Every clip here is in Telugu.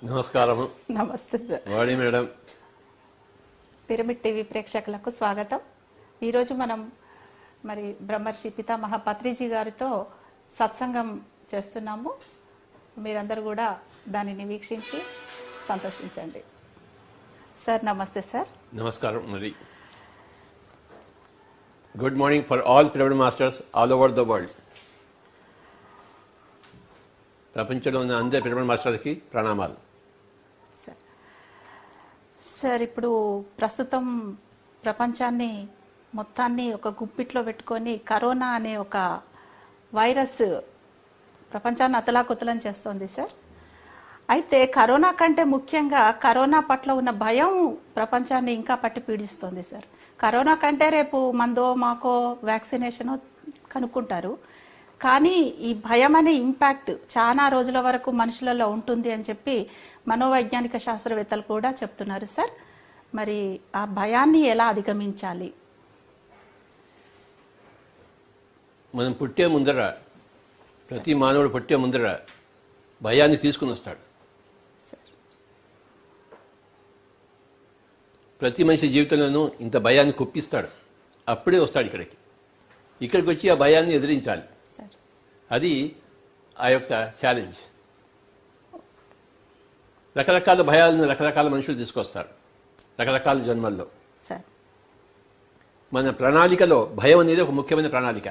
నమస్కారం. నమస్తే సార్. వాడి మేడం. పిరమిడ్ టీవీ ప్రేక్షకులకు స్వాగతం. ఈరోజు మనం మరి బ్రహ్మర్షి పితామహ పత్రిజీ గారితో సత్సంగం చేస్తున్నాము. మీరందరూ కూడా దానిని వీక్షించి సంతోషించండి. సార్ నమస్తే సార్. నమస్కారం. మరి good morning for all pyramid masters all over the world. ప్రపంచంలో ఉన్న అందరి పిరమిడ్ మాస్టర్స్కి ప్రణామాలు. సార్ ఇప్పుడు ప్రస్తుతం ప్రపంచాన్ని మొత్తాన్ని ఒక గుప్పిట్లో పెట్టుకొని కరోనా అనే ఒక వైరస్ ప్రపంచాన్ని అతలాకుతలం చేస్తోంది సార్. అయితే కరోనా కంటే ముఖ్యంగా కరోనా పట్ల ఉన్న భయం ప్రపంచాన్ని ఇంకా పట్టి పీడిస్తోంది సార్. కరోనా కంటే రేపు మందో మాకో వ్యాక్సినేషన్ కనుక్కుంటారు, కానీ ఈ భయం అనే ఇంపాక్ట్ చాలా రోజుల వరకు మనుషులలో ఉంటుంది అని చెప్పి మనోవైజ్ఞానిక శాస్త్రవేత్తలు కూడా చెప్తున్నారు సార్. మరి ఆ భయాన్ని ఎలా అధిగమించాలి? మనం పుట్టే ముందర, ప్రతి మానవుడు పుట్టే ముందర భయాన్ని తీసుకుని వస్తాడు. ప్రతి మనిషి జీవితంలోనూ ఇంత భయాన్ని కుప్పిస్తాడు. అప్పుడే వస్తాడు ఇక్కడికి వచ్చి ఆ భయాన్ని ఎదిరించాలి. అది ఆ యొక్క ఛాలెంజ్. రకరకాల భయాలను రకరకాల మనుషులు తీసుకొస్తారు రకరకాల జన్మల్లో. మన ప్రణాళికలో భయం అనేది ఒక ముఖ్యమైన ప్రణాళిక.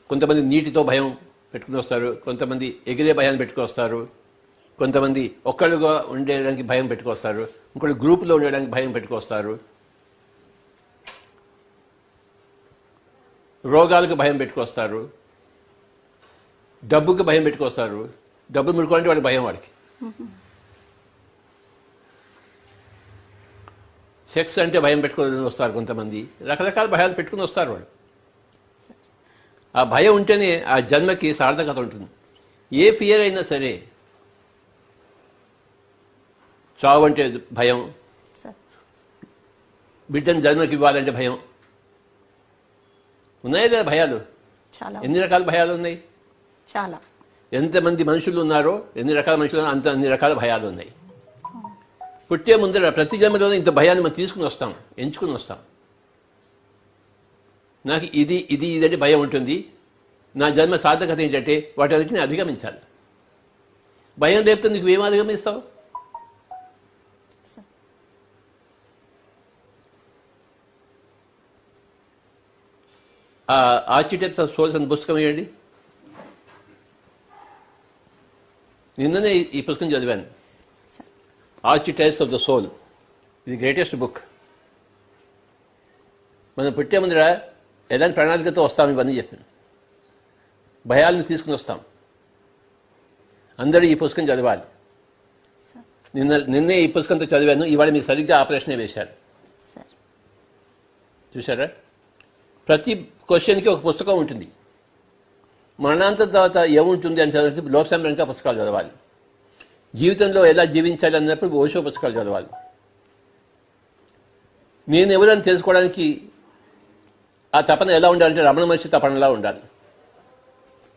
కొంతమంది నీటితో భయం పెట్టుకుని వస్తారు, కొంతమంది ఎగిరే భయాన్ని పెట్టుకొస్తారు, కొంతమంది ఒక్కళ్ళుగా ఉండేదానికి భయం పెట్టుకొస్తారు, ఇంకొకళ్ళు గ్రూపులో ఉండడానికి భయం పెట్టుకొస్తారు, రోగాలకు భయం పెట్టుకొస్తారు, డబ్బుకి భయం పెట్టుకొస్తారు. డబ్బు ముడుకోవాలంటే వాడికి భయం, వాడికి సెక్స్ అంటే భయం పెట్టుకుని వస్తారు కొంతమంది. రకరకాల భయాలు పెట్టుకుని వస్తారు వాడు. ఆ భయం ఉంటేనే ఆ జన్మకి సార్థకత ఉంటుంది. ఏ ఫియర్ అయినా సరే, చావు అంటే భయం, బిడ్డను జన్మకి ఇవ్వాలంటే భయం. ఉన్నాయి కదా భయాలు. ఎన్ని రకాల భయాలు ఉన్నాయి? చాలా. ఎంతమంది మనుషులు ఉన్నారో, ఎన్ని రకాల మనుషులు అన్ని రకాల భయాలు ఉన్నాయి. పుట్టే ముందర ప్రతి జన్మలోనూ ఇంత భయాన్ని మనం తీసుకుని వస్తాం, ఎంచుకుని వస్తాం. నాకు ఇది ఇది ఇదంటే భయం ఉంటుంది. నా జన్మ సార్థకత ఏంటంటే వాటిని అధిగమించాలి. భయం లేకపోతే నీకు ఏం అధిగమిస్తావు? ఆర్కిటెక్ట్స్ ఆఫ్ సోల్స్ అని పుస్తకం వేయండి. నిన్ననే ఈ పుస్తకం చదివాను, ఆర్కిటెక్ట్స్ ఆఫ్ ద సోల్. ఇది గ్రేటెస్ట్ బుక్. మనం పుట్టే ముందర ఎలాంటి ప్రణాళికతో వస్తాం ఇవన్నీ చెప్పాను. భయాలను తీసుకుని వస్తాం. అందరూ ఈ పుస్తకం చదవాలి. నిన్నే ఈ పుస్తకంతో చదివాను. ఇవాళ మీకు సరిగ్గా ఆ ప్రశ్నే వేశారు. చూసారా? ప్రతి క్వశ్చన్కి ఒక పుస్తకం ఉంటుంది. మరణాంతం తర్వాత ఏముంటుంది అని చదివితే లోకసంగ్రహంగా పుస్తకాలు చదవాలి. జీవితంలో ఎలా జీవించాలి అన్నప్పుడు ఓషో పుస్తకాలు చదవాలి. నేను ఎవరని తెలుసుకోవడానికి ఆ తపన ఎలా ఉండాలంటే రమణ మహర్షి తపనలా ఉండాలి.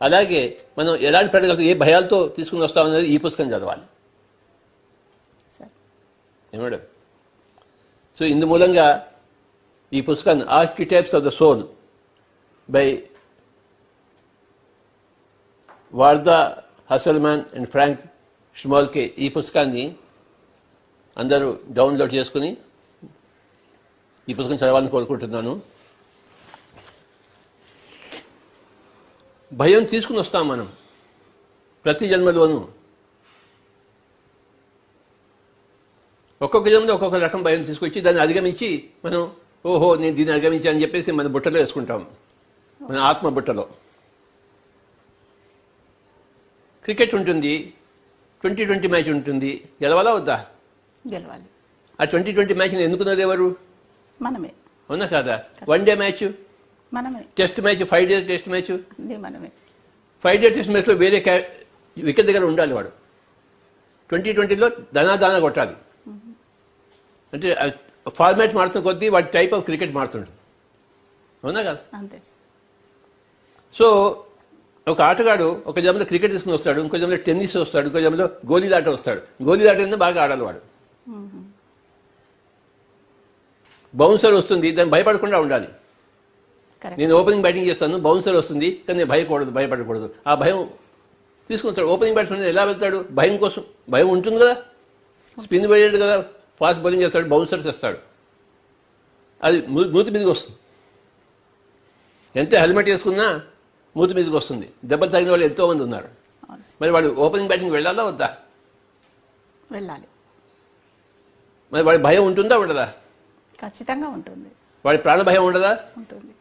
అలాగే మనం ఎలాంటి ప్రణాళికలు, ఏ భయాలతో తీసుకుని వస్తామనేది ఈ పుస్తకం చదవాలి. ఏమేడం? సో ఇందు మూలంగా ఈ పుస్తకాన్ని architects of the soul by Varda Hasselmann and Frank Schmolke, ఈ పుస్తకాన్ని అందరూ డౌన్లోడ్ చేసుకుని ఈ పుస్తకం చదవాలని కోరుకుంటున్నాను. భయం తీసుకుని వస్తాం మనం ప్రతి జన్మలోనూ. ఒక్కొక్క జన్మలో ఒక్కొక్క రకం భయం తీసుకొచ్చి దాన్ని అధిగమించి మనం ఓహో నేను దీన్ని అధిగమించా అని చెప్పేసి మన బుట్టలో వేసుకుంటాం, మన ఆత్మ బుట్టలో. క్రికెట్ ఉంటుంది, 2020 మ్యాచ్ ఉంటుంది. గెలవాలా వద్దా? గెలవాలి. ఆ 2020 మ్యాచ్ని ఎన్నుకున్నది ఎవరు? మనమే. అవునా కాదా? వన్ డే మ్యాచ్ మనమే. Test match, 5 days test match, మనమే. 5 day టెస్ట్ మ్యాచ్లో వేరే వికెట్ దగ్గర ఉండాలి వాడు. 2020లో దానా కొట్టాలి. అంటే ఫార్మాట్ మారుతున్న కొద్దీ వాటి టైప్ ఆఫ్ క్రికెట్ మారుతుంటుంది. అవునా కదా? అంతే. సో ఒక ఆటగాడు ఒక జంలో క్రికెట్ తీసుకుని వస్తాడు, ఇంకో జంలో టెన్నిస్ వస్తాడు, ఇంకో జంలో గోళీలాట వస్తాడు. గోళీలాట అనేది బాగా ఆడాలి వాడు. బౌన్సర్ వస్తుంది, దాన్ని భయపడకుండా ఉండాలి. కరెక్ట్. నేను ఓపెనింగ్ బ్యాటింగ్ చేస్తాను, బౌన్సర్ వస్తుంది, కానీ నేను భయపడకూడదు. ఆ భయం తీసుకుంటాడు. ఓపెనింగ్ బ్యాట్స్మెన్ ఎలా వెళ్తాడు? భయం కోసం. భయం ఉంటుంది కదా, స్పిన్ వేయడు కదా, ఫాస్ట్ బౌలింగ్ చేస్తాడు, బౌన్సర్స్ చేస్తాడు, అది మూతి మీదకి వస్తుంది. ఎంత హెల్మెట్ వేసుకున్నా మూతి మీదకి వస్తుంది. దెబ్బలు తగిన వాళ్ళు ఎంతో మంది ఉన్నారు. అవును సార్. మరి వాడు ఓపెనింగ్ బ్యాటింగ్ వెళ్ళాలా వద్దా? వెళ్ళాలి. మరి వాడి భయం ఉంటుందా ఉండదా? ఖచ్చితంగా ఉంటుంది. వాడి ప్రాణభయం ఉండదా? ఉంటుంది.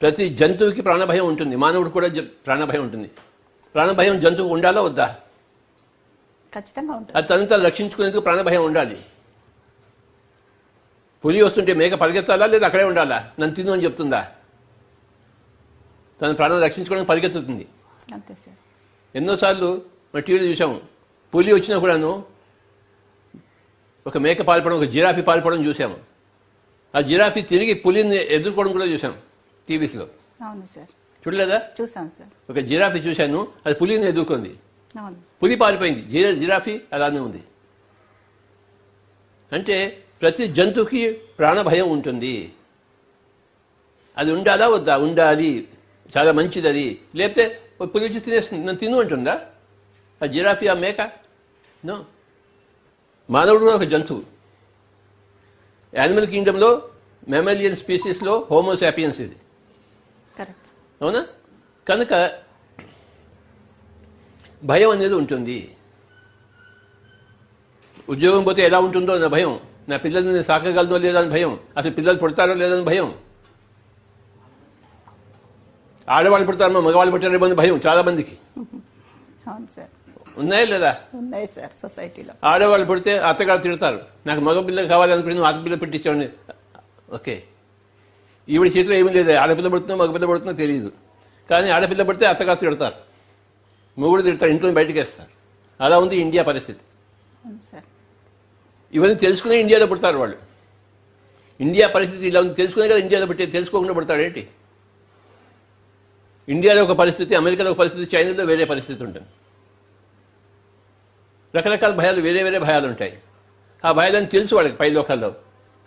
ప్రతి జంతువుకి ప్రాణభయం ఉంటుంది, మానవుడు కూడా ప్రాణభయం ఉంటుంది. ప్రాణభయం జంతువు ఉండాలా వద్దా? ఖచ్చితంగా ఉంటుంది. అది తను తను రక్షించుకునేందుకు ప్రాణభయం ఉండాలి. పులి వస్తుంటే మేక పరిగెత్తాలా లేదా అక్కడే ఉండాలా? నన్ను తిను అని చెప్తుందా? తన ప్రాణం రక్షించుకోవడానికి పరిగెత్తుతుంది. అంతే సార్. ఎన్నోసార్లు మన టీవీలో చూసాము, పులి వచ్చినా కూడాను ఒక మేక పారిపోవడం, ఒక జిరాఫీ పారిపోవడం చూసాము. ఆ జిరాఫీ తిరిగి పులిని ఎదుర్కోవడం కూడా చూసాం టీవీస్లో. అవును సార్. చూడలేదా? చూసాను సార్. ఒక జిరాఫీ చూశాను, అది పులిని ఎదుర్కొంది. అవును సార్. పులి పారిపోయింది, జిరాఫీ అలానే ఉంది. అంటే ప్రతి జంతువుకి ప్రాణభయం ఉంటుంది. అది ఉండాలా వద్దా? ఉండాలి, చాలా మంచిది అది. లేకపోతే పులి వచ్చి తినేస్తుంది, నన్ను తిను అంటుందా ఆ జిరాఫీ, ఆ మేక? నో. మానవుడు ఒక జంతువు. యానిమల్ కింగ్డమ్లో మెమలియన్ స్పీసీస్లో హోమోసాపియన్స్ ఇది, కరెక్ట్. అవునా? కనుక భయం అనేది ఉంటుంది. ఉద్యోగం పోతే ఎలా ఉంటుందో నా భయం, నా పిల్లల్ని నేను సాకగలదో లేదో అని భయం, అసలు పిల్లలు పుడతారో లేదని భయం, ఆడవాళ్ళు పుడతారో మగవాళ్ళు పుట్టారేమో అని భయం చాలా మందికి. అవును సార్. ఉన్నాయా లేదా? ఉన్నాయి సార్ సొసైటీలో. ఆడవాళ్ళు పుడితే అత్తగారు తిడతారు, నాకు మగ పిల్ల కావాలనుకుని నువ్వు ఆడపిల్ల పెట్టించావు. ఓకే, ఈవిడ చేతిలో ఏమీ లేదు, ఆడపిల్ల పడుతుందో మగపిల్ల పడుతుందో తెలియదు, కానీ ఆడపిల్ల పడితే అత్తగారు తిడతారు, మొగుడు తిడతారు, ఇంట్లో బయటకు వేస్తారు. అలా ఉంది ఇండియా పరిస్థితి. అవును సార్. ఇవన్నీ తెలుసుకునే ఇండియాలో పుడతారు వాళ్ళు. ఇండియా పరిస్థితి ఇలా ఉంది తెలుసుకునే కదా ఇండియాలో పుట్టే, తెలుసుకోకుండా పుడతాడు ఏంటి? ఇండియాలో ఒక పరిస్థితి, అమెరికాలో ఒక పరిస్థితి, చైనాలో వేరే పరిస్థితి ఉంటుంది. రకరకాల భయాలు, వేరే వేరే భయాలు ఉంటాయి. ఆ భయాలను తెలుసు వాళ్ళకి పై లోకాల్లో.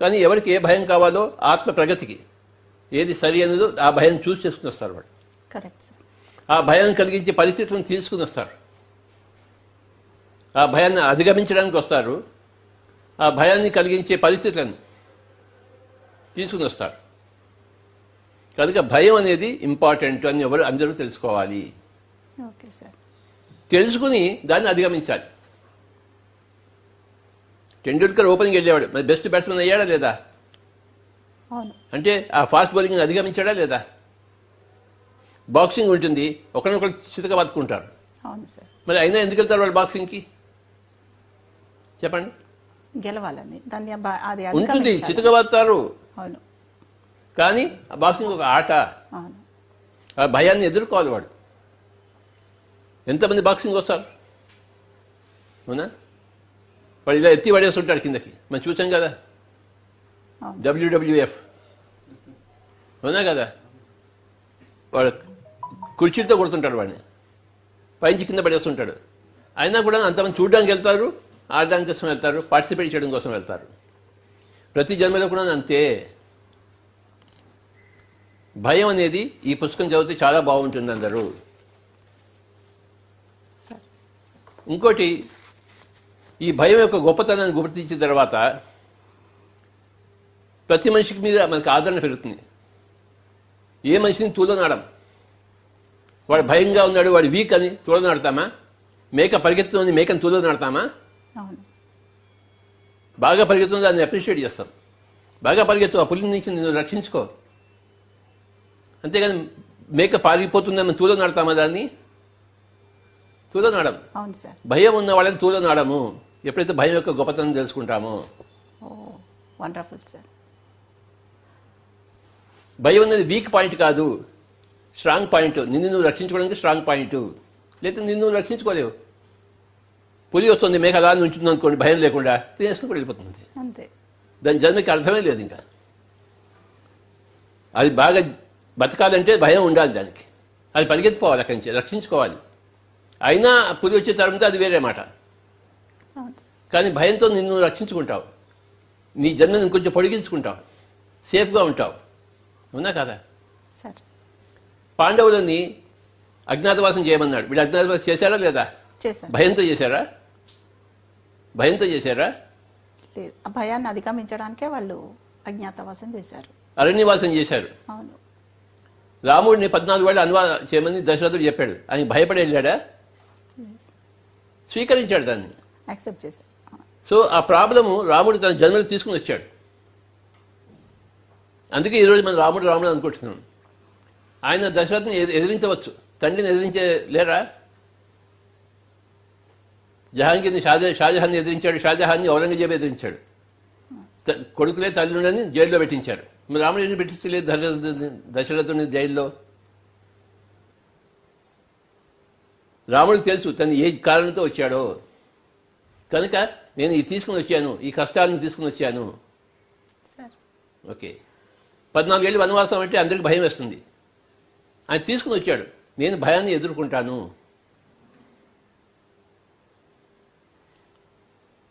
కానీ ఎవరికి ఏ భయం కావాలో, ఆత్మ ప్రగతికి ఏది సరి అనేదో ఆ భయం చూసి చేసుకుని వస్తారు వాళ్ళు. Correct sir. ఆ భయం కలిగించే పరిస్థితులను తీసుకుని వస్తారు. ఆ భయాన్ని అధిగమించడానికి వస్తారు. ఆ భయాన్ని కలిగించే పరిస్థితులను తీసుకుని వస్తారు. కనుక భయం అనేది ఇంపార్టెంట్ అని అందరూ తెలుసుకోవాలి. Okay sir. తెలుసుకుని దాన్ని అధిగమించాలి. టెండూల్కర్ ఓపెనింగ్ వెళ్ళేవాడు, మరి బెస్ట్ బ్యాట్స్మెన్ అయ్యాడా లేదా? అవును. అంటే ఆ ఫాస్ట్ బౌలింగ్ అధిగమించాడా లేదా? బాక్సింగ్ ఉంటుంది, ఒకరినొకరు చితక బతుకుంటారు. అవును సార్. మరి అయినా ఎందుకు వెళ్తారు వాళ్ళు బాక్సింగ్కి చెప్పండి? గెలవాలని దాన్ని అది ఉంటుంది, అధిగమించాలి. చితక బతుతారు. అవును. కానీ ఆ బాక్సింగ్ ఒక ఆట. అవును. ఆ భయాన్ని ఎదుర్కోవాలి వాడు. ఎంతమంది బాక్సింగ్ వస్తారు? అవునా? వాడు ఇలా ఎత్తి పడేస్తుంటాడు కిందకి, మనం చూసాం కదా అవును. WWF, అవునా కదా? వాడు కుర్చీతో కొడుతుంటాడు వాడిని, పైంచి కింద పడేస్తుంటాడు. అయినా కూడా అంతమంది చూడడానికి వెళ్తారు, ఆడడానికి కోసం వెళ్తారు, పార్టిసిపేట్ చేయడం కోసం వెళ్తారు. ప్రతి జన్మలో కూడా అంతే. భయం అనేది ఈ పుస్తకం చదివితే చాలా బాగుంటుంది అందరూ. సార్. ఇంకోటి, ఈ భయం యొక్క గొప్పతనాన్ని గుర్తించిన తర్వాత ప్రతి మనిషికి మీద మనకు ఆదరణ పెరుగుతుంది. ఏ మనిషిని తూలనాడం, వాడు భయంగా ఉన్నాడు, వాడు వీక్ అని తూలనాడతామా? మేక పరిగెత్తుతుంది, మేకని తూలనాడతామా? అవును. బాగా పరిగెత్తుంది, దాన్ని అప్రిషియేట్ చేస్తాం. బాగా పరిగెత్తు, ఆ పులి నుంచి నిన్ను రక్షించుకో. అంతేగాని మేక పారిపోతుందని మనం తూలనాడతామా? దాన్ని తూలనాడం. అవును సార్. భయం ఉన్న వాళ్ళని తూలనాడము. ఎప్పుడైతే భయం యొక్క గొప్పతనం తెలుసుకుంటామో. ఓ వండర్ఫుల్ సార్. భయం అనేది వీక్ పాయింట్ కాదు, స్ట్రాంగ్ పాయింట్. నిన్ను నువ్వు రక్షించుకోవడానికి స్ట్రాంగ్ పాయింట్. లేకపోతే నిన్ను నువ్వు రక్షించుకోలేవు. పులి వస్తుంది, మేక అలా నుంచుంది అనుకోండి, భయం లేకుండా తినేసుకుని కూడా వెళ్ళిపోతుంది. అంతే. దాని జన్మకి అర్థమే లేదు. ఇంకా అది బాగా బతకాలంటే భయం ఉండాలి దానికి. అది పరిగెత్తిపోవాలి, అక్కడి నుంచి రక్షించుకోవాలి. అయినా పులి వచ్చే తరంతో అది వేరే మాట. అవును కానీ భయంతో నిన్ను రక్షించుకుంటావు, నీ జన్మను ఇంకొంచెం పొడిగించుకుంటావు, సేఫ్గా ఉంటావు. అవునా కదా? సార్. పాండవులని అజ్ఞాతవాసం చేయమన్నాడు. వీళ్ళు అజ్ఞాతవాసం చేశారా లేదా? చేశారు. భయంతో చేశారా? భయంతో చేశారా? లేదు, ఆ భయాన్ని అధిగమించడానికే వాళ్ళు అజ్ఞాతవాసం చేశారు. అరణ్యవాసం చేశారు. అవును. రాముడిని 14 ఏళ్ళు చేయమని దశరథుడు చెప్పాడు. ఆయన భయపడి వెళ్ళాడా? స్వీకరించాడు దాన్ని. యాక్సెప్ట్ చేశారు. సో ఆ ప్రాబ్లము రాముడు తన జన్మలో తీసుకుని వచ్చాడు. అందుకే ఈరోజు మనం రాముడు రాముడు అనుకుంటున్నాం. ఆయన దశరథుని ఎదిరించవచ్చు, తండ్రిని ఎదిరించే లేరా? జహాంగీర్ని షాజహాన్ని ఎదిరించాడు, షాజహాన్ని ఔరంగజేబు ఎదిరించాడు. కొడుకులే తల్లిని జైల్లో పెట్టించారు. మరి రాముడు ఎందుకు పెట్టించలేదు దశరథుని జైల్లో? రాముడికి తెలుసు తను ఏ కారణంతో వచ్చాడో. కనుక నేను ఇది తీసుకుని వచ్చాను, ఈ కష్టాలను తీసుకుని వచ్చాను. ఓకే, 14 ఏళ్ళు వనవాసం అంటే అందరికి భయం వేస్తుంది. ఆయన తీసుకుని వచ్చాడు, నేను భయాన్ని ఎదుర్కొంటాను.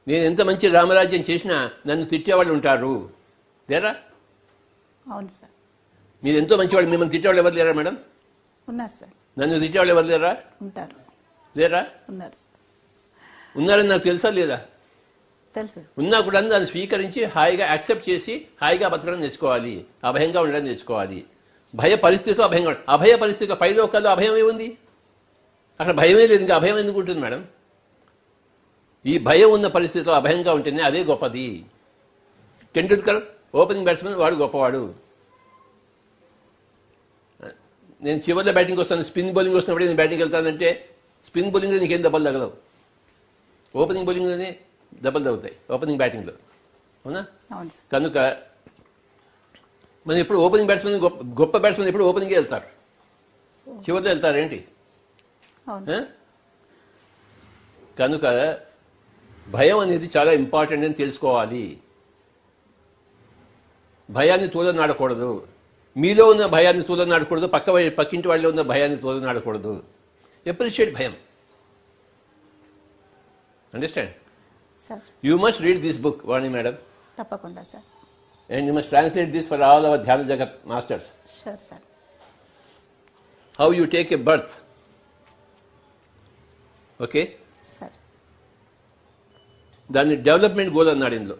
నేను ఎంత మంచి రామరాజ్యం చేసినా నన్ను తిట్టేవాళ్ళు ఉంటారు, లేరా? అవును సార్. మీరు ఎంతో మంచివాళ్ళు, మిమ్మల్ని తిట్టేవాళ్ళు ఎవరు లేరా మేడం? ఉన్నారు సార్. నన్ను తిట్టేవాళ్ళు ఎవరు లేరా? ఉంటారు. లేరా? ఉన్నారు సార్. ఉన్నారని నాకు తెలుసా లేదా? తెలుసు. ఉన్నా కూడా దాన్ని స్వీకరించి హాయిగా యాక్సెప్ట్ చేసి హాయిగా బతకడం నేర్చుకోవాలి, అభయంగా ఉండడం నేర్చుకోవాలి. భయ పరిస్థితిలో అభయంగా అభయ పరిస్థితిలో పైలోకాల్లో అభయం ఏముంది? అక్కడ భయమే లేదు, ఇంకా అభయం ఎందుకు ఉంటుంది మేడం? ఈ భయం ఉన్న పరిస్థితిలో అభయంగా ఉంటేనే అదే గొప్పది. టెండూల్కర్ ఓపెనింగ్ బ్యాట్స్మెన్, వాడు గొప్పవాడు. నేను చివరిలో బ్యాటింగ్ వస్తాను, స్పిన్ బౌలింగ్ వస్తున్నప్పుడు నేను బ్యాటింగ్ వెళ్తానంటే స్పిన్ బౌలింగ్లో నీకేం దెబ్బలు తగలవు, ఓపెనింగ్ బౌలింగ్లోనే దెబ్బలు తగ్గుతాయి, ఓపెనింగ్ బ్యాటింగ్లో. అవునా? కనుక మనం ఎప్పుడు ఓపెనింగ్ బ్యాట్స్మెన్, గొప్ప బ్యాట్స్మెన్ ఎప్పుడు ఓపెనింగే వెళ్తారు, చివరిలో వెళ్తారు ఏంటి? కనుక భయం అనేది చాలా ఇంపార్టెంట్ అని తెలుసుకోవాలి. భయాన్ని తూలనాడకూడదు. మీలో ఉన్న భయాన్ని తూలనాడకూడదు, పక్కింటి వాళ్ళలో ఉన్న భయాన్ని తూలనాడకూడదు. అప్రిషియేట్ భయం. Understand? You must read this book, Vani madam. తప్పకుండా sir. And you must translate this for all our Dhyana Jagat masters. Sure sir. How you take a birth. Okay, దాన్ని డెవలప్మెంట్ గోల్ అన్నాడు ఇందులో.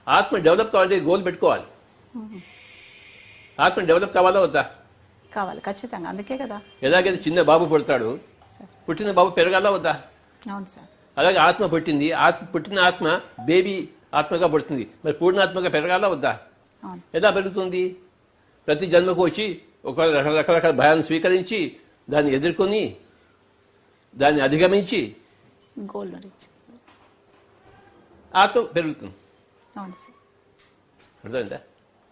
ఆత్మ డెవలప్ కావాలంటే గోల్ పెట్టుకోవాలి. ఆత్మ డెవలప్ కావాలా వద్దా? కావాలి, ఖచ్చితంగా. అందుకే కదా ఎలాగైతే చిన్న బాబు పుడతాడు, పుట్టిన బాబు పెరగాలా వద్దా? అవును సార్. అలాగే ఆత్మ పుట్టింది, పుట్టిన ఆత్మ బేబీ ఆత్మగా పుడుతుంది, మరి పూర్ణాత్మగా పెరగాలా వద్దా? ఎలా పెరుగుతుంది? ప్రతి జన్మకు వచ్చి ఒక రకరకాల భయాన్ని స్వీకరించి దాన్ని ఎదుర్కొని దాన్ని అధిగమించి గోల్ ఆత్మ పెరుగుతుంది. అవును సార్. అర్థమైందా?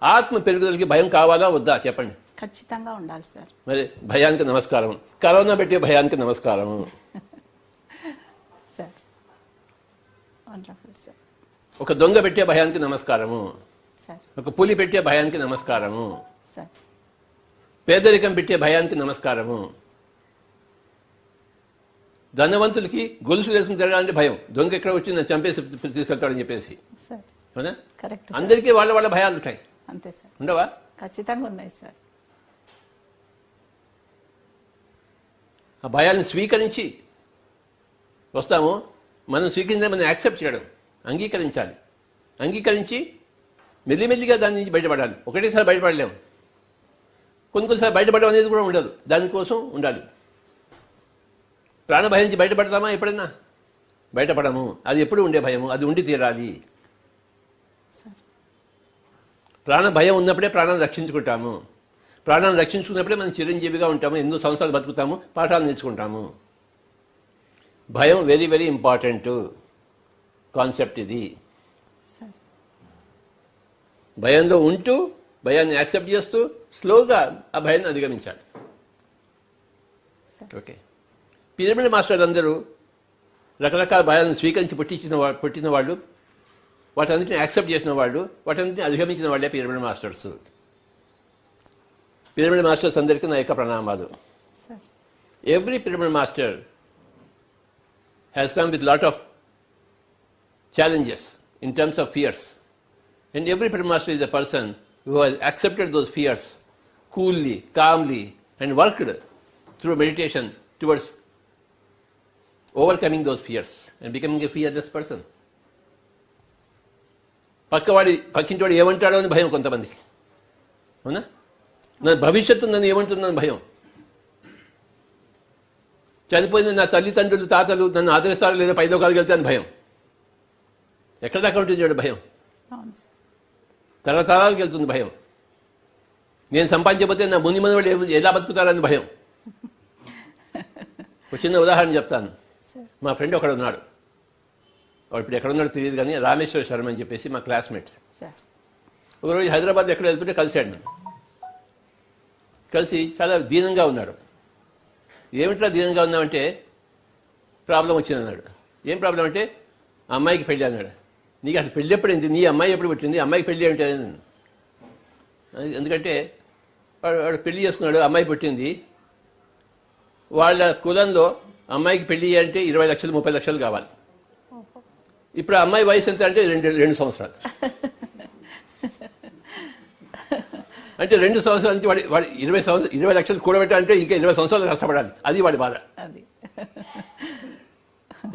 ఆత్మ పెరుగుదలకి భయం కావాలా వద్దా చెప్పండి? ఖచ్చితంగా ఉండాలి సార్. మరి భయానికి నమస్కారం, కరోనా పెట్టే భయానికి నమస్కారం. Sir wonderful sir. ఒక దొంగ పెట్టే భయానికి నమస్కారము సార్. ఒక పులి పెట్టే భయానికి నమస్కారము సార్. పేదరికం పెట్టే భయానికి నమస్కారము. ధనవంతులకి గొలుసు వేసుకుని తిరగాలంటే భయం, దొంగ ఎక్కడ వచ్చి నన్ను చంపేసి తీసుకెళ్తాడని చెప్పేసి. అవునా? అందరికీ వాళ్ళ వాళ్ళ భయాలు ఉంటాయి, అంతే సార్. ఉండవా? ఖచ్చితంగా ఉన్నాయి సార్. ఆ భయాన్ని స్వీకరించి వస్తాము. మనం స్వీకరించిన మనం యాక్సెప్ట్ చేయడం, అంగీకరించాలి. అంగీకరించి మెల్లిమెల్లిగా దాని నుంచి బయటపడాలి. ఒకటేసారి బయటపడలేము, కొన్నిసారి బయటపడడం అనేది కూడా ఉండదు, దానికోసం ఉండాలి. ప్రాణభయం నుంచి బయటపడతామా ఎప్పుడైనా? బయటపడము. అది ఎప్పుడు ఉండే భయము, అది ఉండి తీరాలి. ప్రాణ భయం ఉన్నప్పుడే ప్రాణాన్ని రక్షించుకుంటాము. ప్రాణాన్ని రక్షించుకున్నప్పుడే మనం చిరంజీవిగా ఉంటాము, ఎన్నో సంవత్సరాలు బతుకుతాము, పాఠాలు నేర్చుకుంటాము. భయం వెరీ వెరీ ఇంపార్టెంట్ కాన్సెప్ట్ ఇది. భయంలో ఉంటూ భయాన్ని యాక్సెప్ట్ చేస్తూ స్లోగా ఆ భయాన్ని అధిగమించాలి. ఓకే, పిరమిడ్ మాస్టర్లు అందరూ రకరకాల భయాలను స్వీకరించి పుట్టిన వాళ్ళు, వాటన్నిటిని యాక్సెప్ట్ చేసిన వాళ్ళు, వాటన్నిటిని అధిగమించిన వాళ్ళే పిరమిడ్ మాస్టర్స్. పిరమిడ్ మాస్టర్స్ అందరికీ నా యొక్క ప్రణామాలు. Every pyramid master has come with lot of challenges in terms of fears. And every pyramid master is a person who has accepted those fears coolly, calmly, and worked through meditation towards overcoming those fears and becoming a fearless person. పక్కింటివాడు ఏమంటాడో అని భయం కొంతమందికి, అవునా? నా భవిష్యత్తు నన్ను ఏమంటుందని భయం, చనిపోయిన నా తల్లిదండ్రులు తాతలు నన్ను ఆదరిస్తారో లేదా పైలోకాలకు వెళ్తే అని భయం. ఎక్కడ దాకా ఉంటుంది చూడండి భయం, తరతరాలకు వెళ్తుంది భయం. నేను సంపాదించకపోతే నా ముని మనవాళ్ళు ఎలా బతుకుతారని భయం. ఒక చిన్న ఉదాహరణ చెప్తాను. మా ఫ్రెండ్ ఒకడు ఉన్నాడు, వాడు ఇప్పుడు ఎక్కడ ఉన్నాడో తెలియదు కానీ రామేశ్వర శర్మ అని చెప్పేసి మా క్లాస్మేట్. ఒకరోజు హైదరాబాద్ ఎక్కడ వెళ్తుంటే కలిశాడు నన్ను. కలిసి చాలా దీనంగా ఉన్నాడు. ఏమిట్లా దీనంగా ఉన్నామంటే ప్రాబ్లం వచ్చిందన్నాడు. ఏం ప్రాబ్లం అంటే అమ్మాయికి పెళ్ళి అన్నాడు. నీకు అసలు పెళ్ళి ఎప్పుడైంది, నీ అమ్మాయి ఎప్పుడు పుట్టింది, అమ్మాయికి పెళ్ళి ఏమిటి? ఎందుకంటే వాడు పెళ్లి చేసుకున్నాడు, అమ్మాయి పుట్టింది. వాళ్ళ కులంలో అమ్మాయికి పెళ్లి అంటే 20 లక్షలు 30 లక్షలు కావాలి. ఇప్పుడు ఆ అమ్మాయి వయసు ఎంత అంటే 2 సంవత్సరాలు. అంటే 2 సంవత్సరాల నుంచి వాడు 20 లక్షలు కూడబెట్టాలంటే ఇంకా 20 సంవత్సరాలు కష్టపడాలి. అది వాడి బాధ.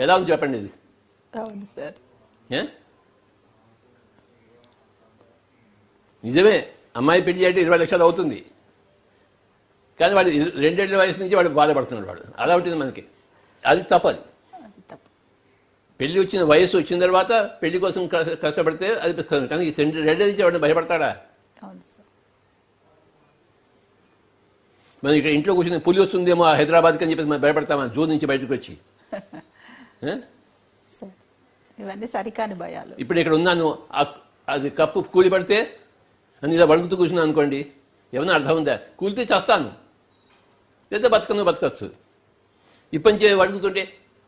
ఎలా ఉంది చెప్పండి ఇది? నిజమే, అమ్మాయి పెళ్లి అంటే 20 లక్షలు అవుతుంది. కానీ వాడు 2 ఏళ్ల వయసు నుంచి వాడు బాధపడుతున్నాడు. వాడు అలా ఉంటుంది మనకి. అది తప్పదు. పెళ్లి వచ్చిన వయసు వచ్చిన తర్వాత పెళ్లి కోసం కష్టపడితే అది కానీ 2 ఏళ్ల నుంచి వాడిని భయపడతాడా? మనం ఇక్కడ ఇంట్లో కూర్చొని పులి వస్తుందేమో హైదరాబాద్కి అని చెప్పి మనం భయపడతామా జూ నుంచి బయటకు వచ్చి? ఇవన్నీ సరికాని భయాలు. ఇప్పుడు ఇక్కడ ఉన్నాను, అది కప్పు కూలి పడితే అని ఇలా వణుకుతూ కూర్చున్నాను అనుకోండి, ఏమన్నా అర్థం ఉందా? కూలితే చేస్తాను, లేదా బతకచ్చు. ఇప్పటి వణుకుతుంటే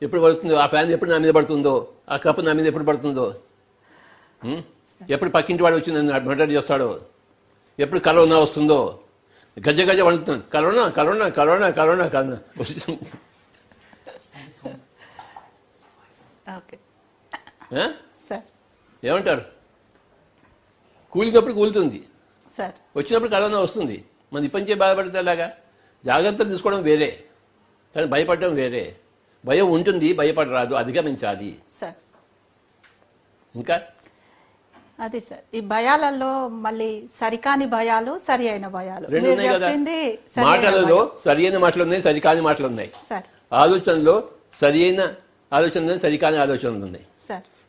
ఎప్పుడు పడుతుందో, ఆ ఫ్యాన్ ఎప్పుడు నా మీద పడుతుందో, ఆ కప్పు నా మీద ఎప్పుడు పడుతుందో, ఎప్పుడు పక్కింటి వాడు వచ్చి నన్ను మర్డర్ చేస్తాడో, ఎప్పుడు కరోనా వస్తుందో, గజ వణుకుతున్నాను. Corona corona corona corona corona ఏమంటారు? కూలినప్పుడు కూలుతుంది, వచ్చినప్పుడు కరోనా వస్తుంది. మన ఇప్పటికే బాధపడితే అలాగా. జాగ్రత్తలు తీసుకోవడం వేరే, కానీ భయపడడం వేరే. భయం ఉంటుంది, భయపడరాదు, అధిగమించాలి. ఇంకా అదే సార్, ఈ భయాలలో మళ్ళీ సరికాని భయాలు, సరి అయిన భయాలు రెండు ఉన్నాయి కదా. మాటలలో సరి అయిన మాటలు ఉన్నాయి, సరికాని మాటలు ఉన్నాయి. ఆలోచనలో సరి అయిన ఆలోచనలు, సరికాని ఆలోచనలు ఉన్నాయి.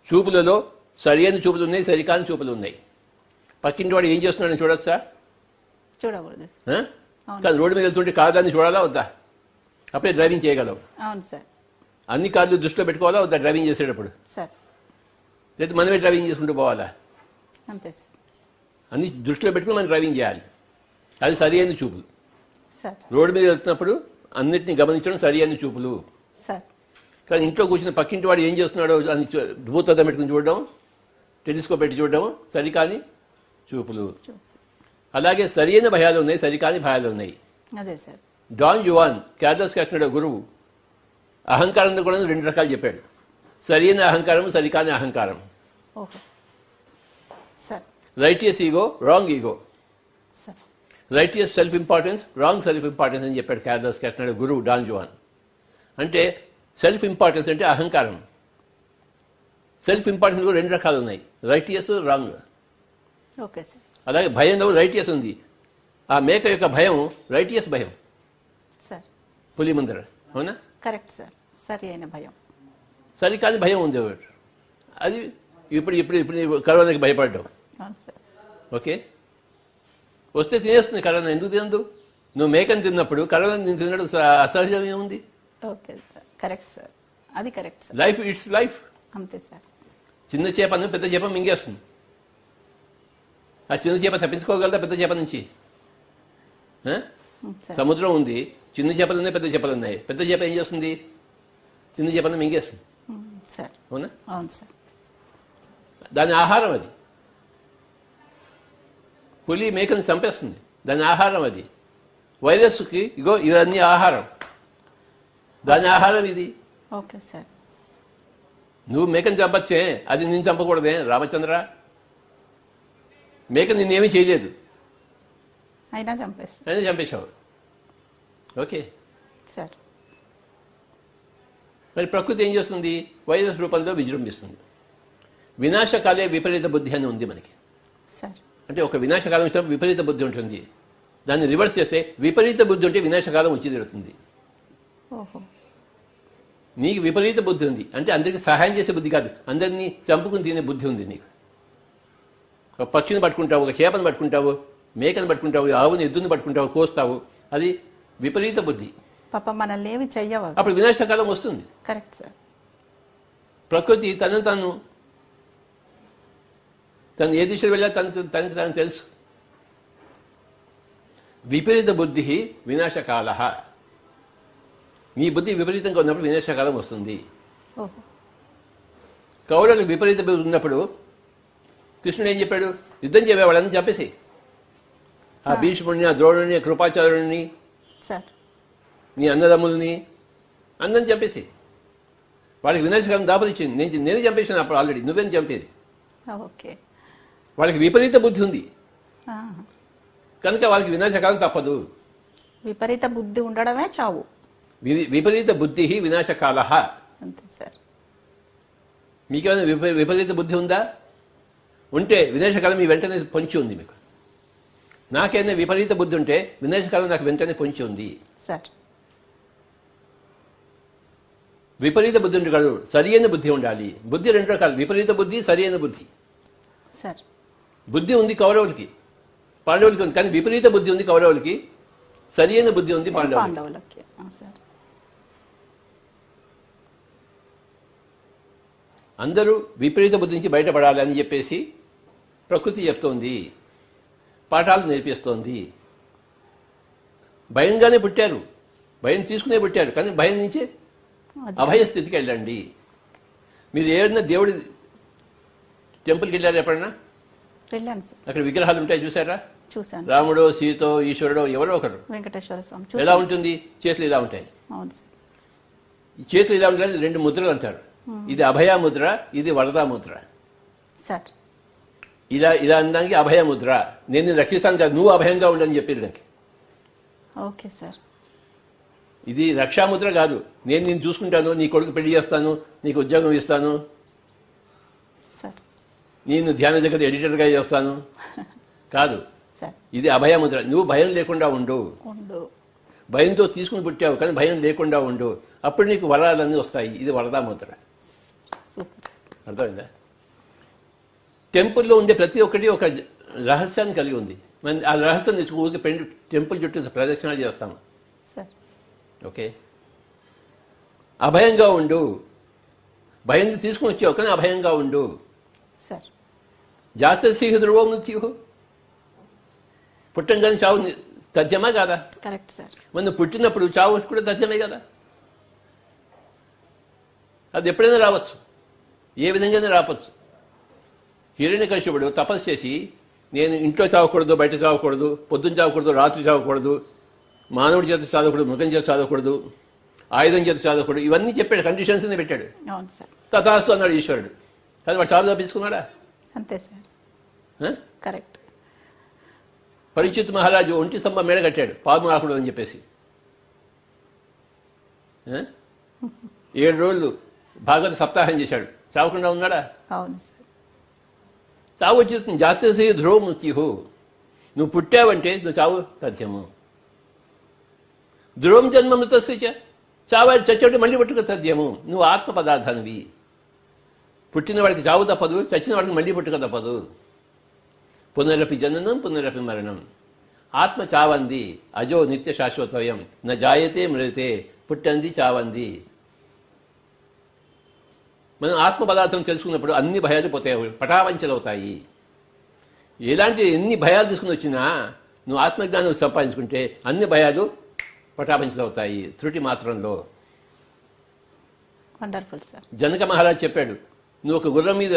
చూపులలో సరి అయిన చూపులు ఉన్నాయి, సరికాని చూపులు ఉన్నాయి. పక్కింటి వాడు ఏం చేస్తున్నాడని చూడొచ్చా? చూడకూడదు. కాదు, రోడ్డు మీద వెళ్తుంటే కాదని చూడాలా వద్దా? అప్పుడే డ్రైవింగ్ చేయగలవు. అవును సార్. అన్ని కార్లు దృష్టిలో పెట్టుకోవాలా వద్దా డ్రైవింగ్ చేసేటప్పుడు? లేదా మనమే డ్రైవింగ్ చేసుకుంటూ పోవాలా? అంతే సార్. అన్ని దృష్టిలో పెట్టుకుని మనం డ్రైవింగ్ చేయాలి. అది సరి అయిన చూపులు. రోడ్డు మీద వెళ్తున్నప్పుడు అన్నిటిని గమనించడం సరి అయిన చూపులు. కానీ ఇంట్లో కూర్చుని పక్కింటి వాడు ఏం చేస్తున్నాడో అని భూతద్దం పెట్టుకుని చూడడం, టెలిస్కోప్ పెట్టి చూడడం సరికాని చూపులు. అలాగే సరి అయిన భయాలు ఉన్నాయి, సరికాని భయాలు ఉన్నాయి. డాన్ జువాన్ క్యాథర్స్ కాస్ట్నర్ గురువు అహంకారం కూడా 2 రకాలు చెప్పాడు. సరి అయిన అహంకారం, సరికాని అహంకారం. Righteous ego, wrong ego. Righteous self importance, wrong self importance అని చెప్పాడు క్యాథర్స్ కాస్ట్నర్ గురువు డాన్ జువాన్. అంటే సెల్ఫ్ ఇంపార్టెన్స్ అంటే అహంకారం. సెల్ఫ్ ఇంపార్టెన్స్ కూడా 2 రకాలు ఉన్నాయి, రైటియస్, రాంగ్. అలాగే భయంలో రైటియస్ ఉంది. ఆ మేక యొక్క భయం రైటియస్ భయం, పులి ముందర. అవునా? Correct sir. సరి అయిన భయం. సరికాని భయం ఉంది ఒకటి. అది ఇప్పుడు ఇప్పుడు ఇప్పుడు కరోనాకి భయపడ్డావు. ఓకే, వస్తే తినేస్తుంది కరోనా. ఎందుకు తినదు? నువ్వు మేకని తిన్నప్పుడు కరోనా నేను తినడం అసహజం ఏముంది? కరెక్ట్ సార్, అది correct sir. Life it's life. అంతే సార్. చిన్న చేపను పెద్ద చేప మింగేస్తుంది. ఆ చిన్న చేప తప్పించుకోగలదా పెద్ద చేప నుంచి? సముద్రం ఉంది, చిన్న చేపలు ఉన్నాయి, పెద్ద చేపలు ఉన్నాయి. పెద్ద చేప ఏం చేస్తుంది? చిన్న చేపను మింగేస్తుంది. అవునా? అవును సార్. దాని ఆహారం అది. పులి మేకని చంపేస్తుంది, దాని ఆహారం అది. వైరస్కి ఇగో ఇవన్నీ ఆహారం. దాని ఆహారం ఇది. Okay sir. నువ్వు మేకని చంపచ్చే, అది నేను చంపకూడదే రామచంద్ర. మేక నిన్నేమీ చేయలేదు, అయినా చంపేస్తా. అయినా చంపేశావు. Okay sir. మరి ప్రకృతి ఏం చేస్తుంది? వైరస్ రూపంలో విజృంభిస్తుంది. వినాశకాలే విపరీత బుద్ధి అని ఉంది మనకి. సార్. అంటే ఒక వినాశకాలం వచ్చినప్పుడు విపరీత బుద్ధి ఉంటుంది. దాన్ని రివర్స్ చేస్తే విపరీత బుద్ధి ఉంటే వినాశకాలం వచ్చి తీరుతుంది. ఓహో. నీకు విపరీత బుద్ధి ఉంది అంటే అందరికీ సహాయం చేసే బుద్ధి కాదు, అందరినీ చంపుకుని తినే బుద్ధి ఉంది నీకు. ఒక పక్షిని పట్టుకుంటావు, ఒక చేపను పట్టుకుంటావు, మేకను పట్టుకుంటావు, ఆవుని ఎద్దుని పట్టుకుంటావు, కోస్తావు. అది విపరీత బుద్ధి. పాప మనల్ని ఏమి చెయ్యవు. అప్పుడు వినాశకాలం వస్తుంది. Correct sir. ప్రకృతి తను ఏ దిశలో వెళ్ళా తనకు తెలుసు. విపరీత బుద్ధి వినాశకాల. నీ బుద్ధి విపరీతంగా ఉన్నప్పుడు వినాశకాలం వస్తుంది. ఓహో. కౌరవులకు విపరీత బుద్ధి ఉన్నప్పుడు కృష్ణుడు ఏం చెప్పాడు? యుద్ధం చేయవాళ్ళని చెప్పేసి ఆ భీష్ముడిని, ఆ ద్రోణుని, కృపాచార్యుడిని, సార్, నీ అన్నదమ్ముల్ని అందరిని చంపేసి వాళ్ళకి వినాశకాలం దాపరిచ్చింది. నేనే చంపేసాను అప్పుడు ఆల్రెడీ, నువ్వేం చంపేది. ఓకే. వాళ్ళకి విపరీత బుద్ధి ఉంది ఆహా. కనుక వాళ్ళకి వినాశకాలం తప్పదు. విపరీత బుద్ధి ఉండడమే చావు. విపరీత బుద్ధి వినాశకాల. అంతే సార్. మీకేమైనా విపరీత బుద్ధి ఉందా? ఉంటే వినాశకాలం మీ వెంటనే పొంచి ఉంది మీకు. నాకేమైనా విపరీత బుద్ధి ఉంటే వినాశకాలం నాకు వెంటనే పొంచి ఉంది. సార్. విపరీత బుద్ధి ఉండి కాదు, సరి అయిన బుద్ధి ఉండాలి. బుద్ధి రెండు రకాలు, విపరీత బుద్ధి, సరి అయిన బుద్ధి. సార్. బుద్ధి ఉంది కౌరవులకి, పాండవులకి ఉంది. కానీ విపరీత బుద్ధి ఉంది కౌరవులకి, సరి అయిన బుద్ధి ఉంది పాండవులకి. సార్. అందరూ విపరీత బుద్ధి నుంచి బయటపడాలని చెప్పేసి ప్రకృతి చెప్తోంది, పాఠాలు నేర్పిస్తోంది. భయంగానే పుట్టారు, భయం తీసుకునే పుట్టారు. కానీ భయం నుంచి అభయ స్థితికి వెళ్ళండి. మీరు ఏదైనా దేవుడి టెంపుల్కి వెళ్ళారు ఎప్పుడన్నా? వెళ్ళాను సార్. అక్కడ విగ్రహాలు ఉంటాయి చూసారా? చూసాను. రాముడో, సీతో, ఈశ్వరుడో ఎవరో ఒకరు. వెంకటేశ్వర స్వామి. ఎలా ఉంటుంది? చేతులు ఇలా ఉంటాయి. అవును సార్. ఈ చేతులు ఇలా ఉంటాయి, రెండు ముద్రలు అంటారు. ఇది అభయ ముద్ర, ఇది వరదా ముద్ర. సార్. ఇలా అనడానికి అభయ ముద్ర. నేను రక్షిస్తాను కాదు, నువ్వు అభయంగా ఉండని చెప్పారు దానికి. Okay sir. ఇది రక్షాముద్ర కాదు. నేను చూసుకుంటాను, నీ కొడుకు పెళ్లి చేస్తాను, నీకు ఉద్యోగం ఇస్తాను, సార్, నేను ధ్యాన జగత్ ఎడిటర్గా చేస్తాను కాదు. సార్. ఇది అభయముద్ర. నువ్వు భయం లేకుండా ఉండు. భయంతో తీసుకుని పుట్టావు కానీ భయం లేకుండా ఉండు, అప్పుడు నీకు వరాలన్నీ వస్తాయి. ఇది వరదా ముద్ర. అర్థమైందా? టెంపుల్లో ఉండే ప్రతి ఒక్కటి ఒక రహస్యాన్ని కలిగి ఉంది. మనం ఆ రహస్యం ఊరికి టెంపుల్ చుట్టూ ప్రదక్షిణాలు చేస్తాము. ఓకే. అభయంగా ఉండు. భయం తీసుకుని వచ్చావు కానీ అభయంగా ఉండు. సార్. జాతస్య ధ్రువో మృత్యు. పుట్టంగానే చావు తథ్యమా కాదా? Correct sir. మనం పుట్టినప్పుడు చావు కూడా తథ్యమే కదా. అది ఎప్పుడైనా రావచ్చు, ఏ విధంగానే రావచ్చు. హిరణ్యకశిపుడు తపస్సు చేసి నేను ఇంట్లో చావకూడదు, బయట చావకూడదు, పొద్దున్న చావకూడదు, రాత్రి చావకూడదు, మానవుడి చేత చదవకూడదు, మృగం చేత చదవకూడదు, ఆయుధం చేత చదవకూడదు, ఇవన్నీ చెప్పాడు. కండిషన్స్ పెట్టాడు. అవును సార్. తథాస్తు అన్నాడు ఈశ్వరుడు. కానీ వాడు చావు తప్పించుకున్నాడా? అంతే సార్. కరెక్ట్. పరీక్షిత్ మహారాజు ఒంటి స్తంభం మేడ కట్టాడు పాము రాకూడదు అని చెప్పేసి. 7 రోజులు భాగవత సప్తాహం చేశాడు. చావకుండా ఉన్నాడా? అవును సార్. చావు వచ్చేస్తుంది. జాతస్య ధ్రువ మృత్యు. నువ్వు పుట్టావంటే నువ్వు చావు తథ్యము. ధ్రువం జన్మ మృతస్య. చావు చచ్చేవాడు మళ్ళీ పుట్టుక తథ్యము. నువ్వు ఆత్మ పదార్థానివి. పుట్టిన వాడికి చావు తప్పదు, చచ్చిన వాడికి మళ్ళీ పుట్టుక తప్పదు. పునరపి జననం పునరపి మరణం. ఆత్మ చావంది, అజో నిత్య శాశ్వతయం, న జాయతే మృతే. పుట్టంది, చావంది. మనం ఆత్మ పదార్థం తెలుసుకున్నప్పుడు అన్ని భయాలు పోతాయి, పటావంచలవుతాయి. ఎన్ని భయాలు తీసుకుని వచ్చినా నువ్వు ఆత్మజ్ఞానం సంపాదించుకుంటే అన్ని భయాలు పటావంచలవుతాయి త్రుటి మాత్రంలో. Wonderful sir. జనక మహారాజ్ చెప్పాడు, నువ్వు ఒక గుర్రం మీద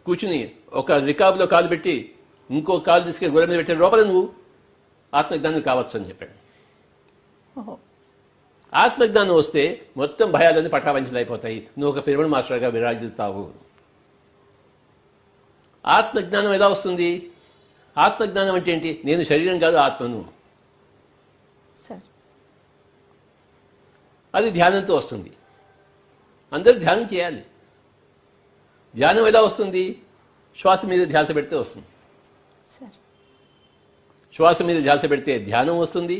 కూర్చుని ఒక రికాబులో కాలు పెట్టి ఇంకో కాలు తీసుకెళ్ళి గుర్రం మీద పెట్టే లోపల నువ్వు ఆత్మజ్ఞానం కావచ్చు అని చెప్పాడు. ఆత్మజ్ఞానం వస్తే మొత్తం భయాలన్నీ పటాపంచలైపోతాయి. నువ్వు ఒక పిరమిడ్ మాస్టర్గా విరాజిల్లుతావు. ఆత్మజ్ఞానం ఎలా వస్తుంది? ఆత్మజ్ఞానం అంటే ఏంటి? నేను శరీరం కాదు, ఆత్మను. సార్ అది ధ్యానంతో వస్తుంది. అందరూ ధ్యానం చేయాలి. ధ్యానం ఎలా వస్తుంది? శ్వాస మీద ధ్యాస పెడితే వస్తుంది. సార్ శ్వాస మీద ధ్యాస పెడితే ధ్యానం వస్తుంది.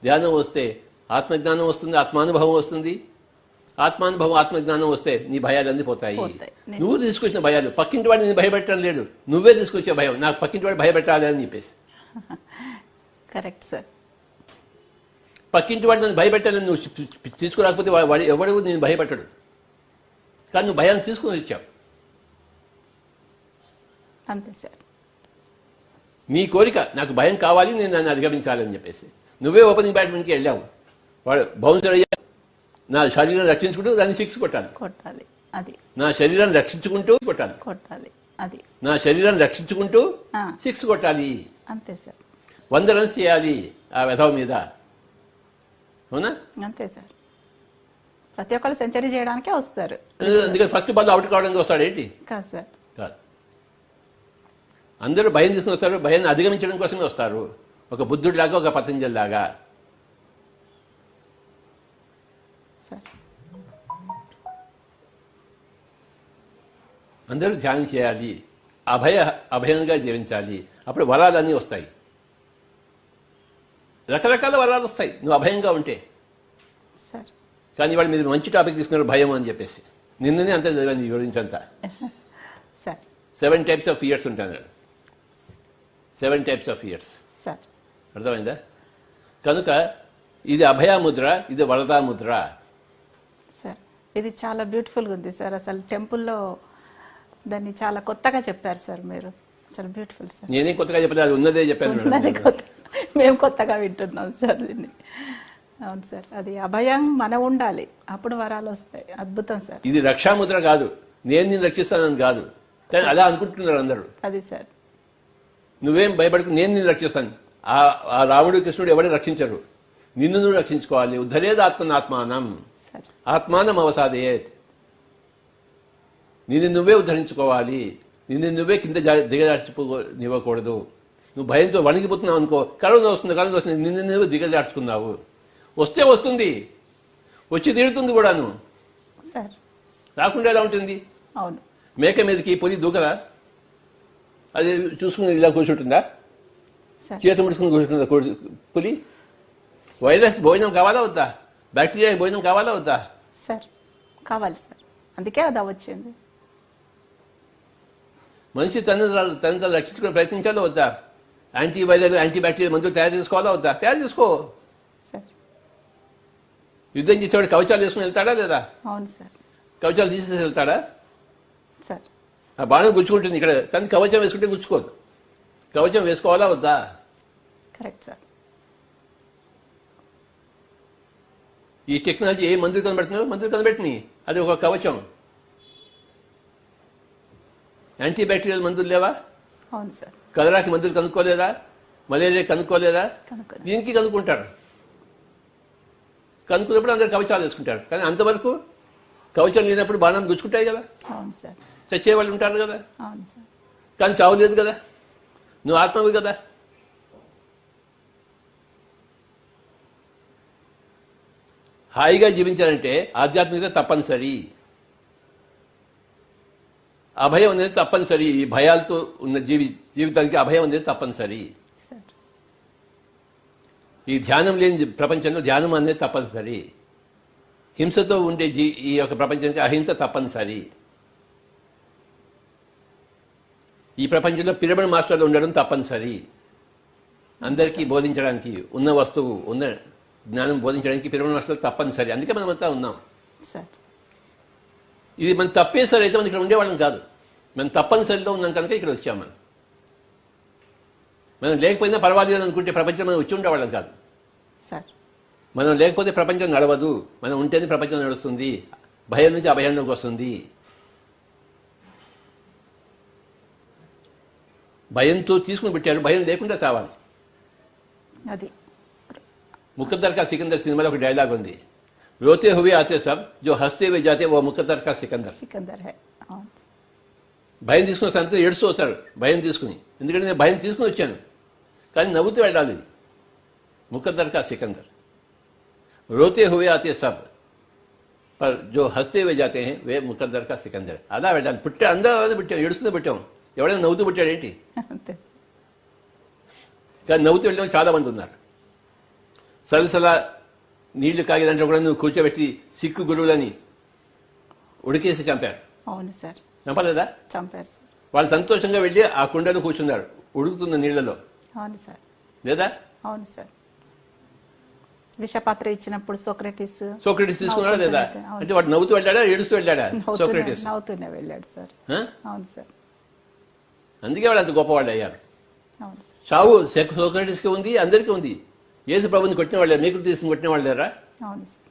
ధ్యానం వస్తే ఆత్మజ్ఞానం వస్తుంది, ఆత్మానుభవం వస్తుంది. ఆత్మానుభవం, ఆత్మజ్ఞానం వస్తే నీ భయాలన్నీ పోతాయి. నువ్వు తీసుకొచ్చిన భయాలు, పక్కింటి వాడిని నేను భయపెట్టడం లేదు, నువ్వే తీసుకొచ్చే భయం. నాకు పక్కింటి వాడు భయపెట్టాలి అని చెప్పేసి. Correct sir. పక్కింటి వాడు నన్ను భయపెట్టాలని నువ్వు తీసుకురాకపోతే వాడు ఎవడు నేను భయపెట్టడు. కానీ నువ్వు భయాన్ని తీసుకుని వచ్చావు. అంతే సార్. నీ కోరిక నాకు భయం కావాలి, నేను దాన్ని అధిగమించాలని చెప్పేసి నువ్వే ఓపెనింగ్ బ్యాట్స్మెన్కి వెళ్ళావు. వాడు బౌన్సర్ అయ్యా. నా శరీరం రక్షించుకుంటూ దాన్ని సిక్స్ కొట్టాలి. కొట్టాలి. అది నా శరీరాన్ని రక్షించుకుంటూ కొట్టాలి. కొట్టాలి. అది నా శరీరాన్ని రక్షించుకుంటూ సిక్స్ కొట్టాలి. అంతే సార్. 100 రన్స్ చేయాలి ఆ వెధవ మీద. అవునా? అంతే సార్. ప్రతి ఒక్కళ్ళు సెంచరీ చేయడానికే వస్తారు. అందుకని ఫస్ట్ బాల్ అవుట్ కావడానికి వస్తాడు ఏంటి? కాదు సార్. కాదు. అందరూ భయం తీసుకుని వస్తారు. భయాన్ని అధిగమించడం కోసమే వస్తారు. ఒక బుద్ధుడిలాగా, ఒక పతంజలి లాగా. సార్ అందరూ ధ్యానం చేయాలి. అభయంగా జీవించాలి. అప్పుడు వరాలన్నీ వస్తాయి. రకరకాల వరాలు వస్తాయి నువ్వు అభయంగా ఉంటే. సార్ కానీ వాడు మీరు మంచి టాపిక్ తీసుకున్నారు, భయం అని చెప్పేసి. నిన్ననే అంతా చదివాను ఈ గురించి అంతా. సార్ 7 types of fears ఉంటాను. 7 types of fears. సార్ అర్థమైందా? కనుక ఇది అభయముద్ర, ఇది వరదా ముద్ర. సార్ ఇది చాలా బ్యూటిఫుల్గా ఉంది సార్. అసలు టెంపుల్లో దాన్ని చాలా కొత్తగా చెప్పారు సార్ మీరు. చాలా బ్యూటిఫుల్ సార్. నేనేం కొత్తగా చెప్పలేదు, అది ఉన్నదే చెప్పాను. మేము కొత్తగా వింటున్నాం సార్ దీన్ని. అవును సార్. అది అభయం మన ఉండాలి, అప్పుడు వరాలు వస్తాయి. అద్భుతం సార్. ఇది రక్షాముద్ర కాదు, నేను నిన్ను రక్షిస్తానని కాదు. కానీ అలా అనుకుంటున్నారు అందరూ. అది సార్. నువ్వేం భయపడకు, నేను నిన్ను రక్షిస్తాను. ఆ రాముడు కృష్ణుడు ఎవరిని రక్షించరు. నిన్ను నువ్వు రక్షించుకోవాలి. ఉద్ధరేది ఆత్మనాత్మానం ఆత్మానం అవసాదేత్. నిన్ను నువ్వే ఉద్ధరించుకోవాలి. నిన్ను నువ్వే కింద దిగజార్చిపోనివ్వకూడదు. నువ్వు భయంతో వణికిపోతున్నావు అనుకో, కరోనా వస్తుంది, నిన్ను నువ్వు దిగజార్చుకున్నావు. వస్తే వస్తుంది, వచ్చి తీరుతుంది కూడాను. సార్ రాకుండా ఎలా ఉంటుంది? అవును. మేక మీదకి పులి దూకదా? అది చూసుకుని ఇలా కూర్చుంటుందా? చేత ముడుచుకుని కూర్చుంటుందా పులి? వైరస్ భోజనం కావాలా వద్దా? బ్యాక్టీరియా భోజనం కావాలా వద్దా? సార్ కావాలి సార్. అందుకే అది వచ్చింది. మనిషి తను రక్షించుకునే ప్రయత్నించాలా వద్దా? యాంటీవైరల్, యాంటీబ్యాక్టీరియల్ మందులు తయారు చేసుకోవాలా వద్దా? తయారు చేసుకో. సార్ యుద్ధం చేసేవాడు కవచాలు వేసుకుని వెళ్తాడా లేదా? అవును సార్. కవచాలు తీసేసి వెళ్తాడా? సార్ ఆ బాణం గుచ్చుకుంటుంది ఇక్కడ, కానీ కవచం వేసుకుంటే గుచ్చుకోదు. కవచం వేసుకోవాలా వద్దా? Correct sir. ఈ టెక్నాలజీ ఏ మందులు కనబెడుతున్నావు? మందులు కనబెట్టినాయి, అది ఒక కవచం. యాంటీబ్యాక్టీరియల్ మందులు లేవా? అవును సార్. కలరాకి మందులు కనుక్కోలేదా? మలేరియా కనుక్కోలేదా? దీనికి కనుక్కుంటారు. కనుక్కున్నప్పుడు అందరు కవచాలు వేసుకుంటారు. కానీ అంతవరకు కవచం లేనప్పుడు బాణం గుచ్చుకుంటాయి కదా. అవును సార్. చచ్చే వాళ్ళు ఉంటారు కదా. అవును సార్. కానీ చావు లేదు కదా, నువ్వు ఆత్మవి కదా. హాయిగా జీవించాలంటే ఆధ్యాత్మికత తప్పనిసరి. అభయం అనేది తప్పనిసరి. ఈ భయాలతో ఉన్న జీవితానికి అభయం అనేది తప్పనిసరి. ఈ ధ్యానం లేని ప్రపంచంలో ధ్యానం అనేది తప్పనిసరి. హింసతో ఉండే ఈ యొక్క ప్రపంచానికి అహింస తప్పనిసరి. ఈ ప్రపంచంలో పిరమిడ్ మాస్టర్లు ఉండడం తప్పనిసరి. అందరికీ బోధించడానికి, ఉన్న వస్తువు, ఉన్న జ్ఞానం బోధించడానికి పిరమిడ్ మాస్టర్లు తప్పనిసరి. అందుకే మనమంతా ఉన్నాం. ఇది మనం తప్పేసరి అయితే మనం ఇక్కడ ఉండేవాళ్ళం కాదు. మనం తప్పనిసరిలో ఉన్నాం కనుక ఇక్కడ వచ్చాం. మనం లేకపోయినా పర్వాలేదు అనుకుంటే ప్రపంచం మనం వచ్చి ఉండేవాళ్ళం కాదు. మనం లేకపోతే ప్రపంచం నడవదు. మనం ఉంటేనే ప్రపంచం నడుస్తుంది. భయం నుంచి అభయంలోకి వస్తుంది. భయంతో తీసుకుని పెట్టారు, భయం లేకుండా సావాలి. అది ముఖద్దర్ కా సికందర్ సినిమాలో ఒక డైలాగ్ ఉంది. रोते हुए आते सब जो हंसते हुए जाते वो मुकद्दर का సికందర్. సికందర్ హై. అవును. భయం తీసుకున్న సంత ఏడుస్తూ వస్తాడు భయం తీసుకుని. ఎందుకంటే నేను భయం తీసుకుని వచ్చాను కానీ నవ్వుతూ వెళ్ళాలి. ముకద్దర్ కా సికందర్. రోతే హువే ఆతే సబ్ पर जो हंसते हुए जाते हैं वे मुकद्दर का सिकंदर. అలా వెళ్ళాలి. పుట్టే అందరూ అలాగే పుట్టాం, ఏడుస్తూ పుట్టాం. ఎవడైనా నవ్వుతూ పుట్టాడు ఏంటి? అంతే. కానీ నవ్వుతూ వెళ్ళిన చాలా మంది ఉన్నారు. సలసలా నీళ్లు కాగిదంటే కూడా నువ్వు కూర్చోబెట్టి సిక్కు గురువులని ఉడికేసి చంపారు. అవును సార్. చంపలేదా? చంపారు సార్. వాళ్ళు సంతోషంగా వెళ్ళి ఆ కుండలో కూర్చున్నారు ఉడుకుతున్న నీళ్లలో. అవును సార్. లేదా? అవును సార్. విషపాత్ర ఇచ్చినప్పుడు సోక్రటీస్ తీసుకున్నాడా లేదా? అంటే వాడు నవ్వుతూ వెళ్ళాడా ఏడుస్తూ వెళ్ళాడా? సోక్రటీస్ నవ్వుతూనే వెళ్ళాడు సార్. అవును సార్. అందుకే వాళ్ళు అంత గొప్పవాళ్ళు అయ్యారు. అవును సార్. చావు సోక్రటీస్కి ఉంది, అందరికీ ఉంది. యేసు ప్రభుని కొట్టిన వాళ్ళు మీకు తీసుకుని కొట్టిన వాళ్ళు లేరా? అవును సార్.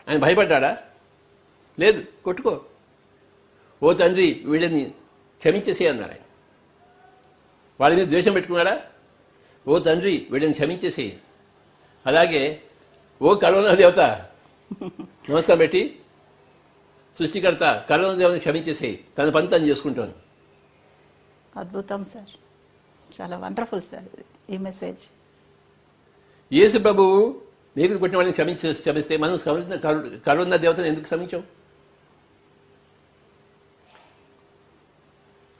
ఆయన భయపడ్డా? లేదు. కొట్టుకో, ఓ తండ్రి వీళ్ళని క్షమించేసే అన్నాడు ఆయన. వాళ్ళ మీద ద్వేషం పెట్టుకున్నాడా? ఓ తండ్రి వీళ్ళని క్షమించేసి. అలాగే ఓ కరోనా దేవత నమస్కారం పెట్టి సృష్టికర్త కరోనా దేవతని క్షమించేసి తన పని తను చేసుకుంటాను. అద్భుతం సార్. చాలా వండర్ఫుల్ సార్ ఈ మెసేజ్. యేసు ప్రభువు మీకు కొట్టిన వాళ్ళని క్షమిస్తే మనం కరోనా దేవతను ఎందుకు క్షమించాం?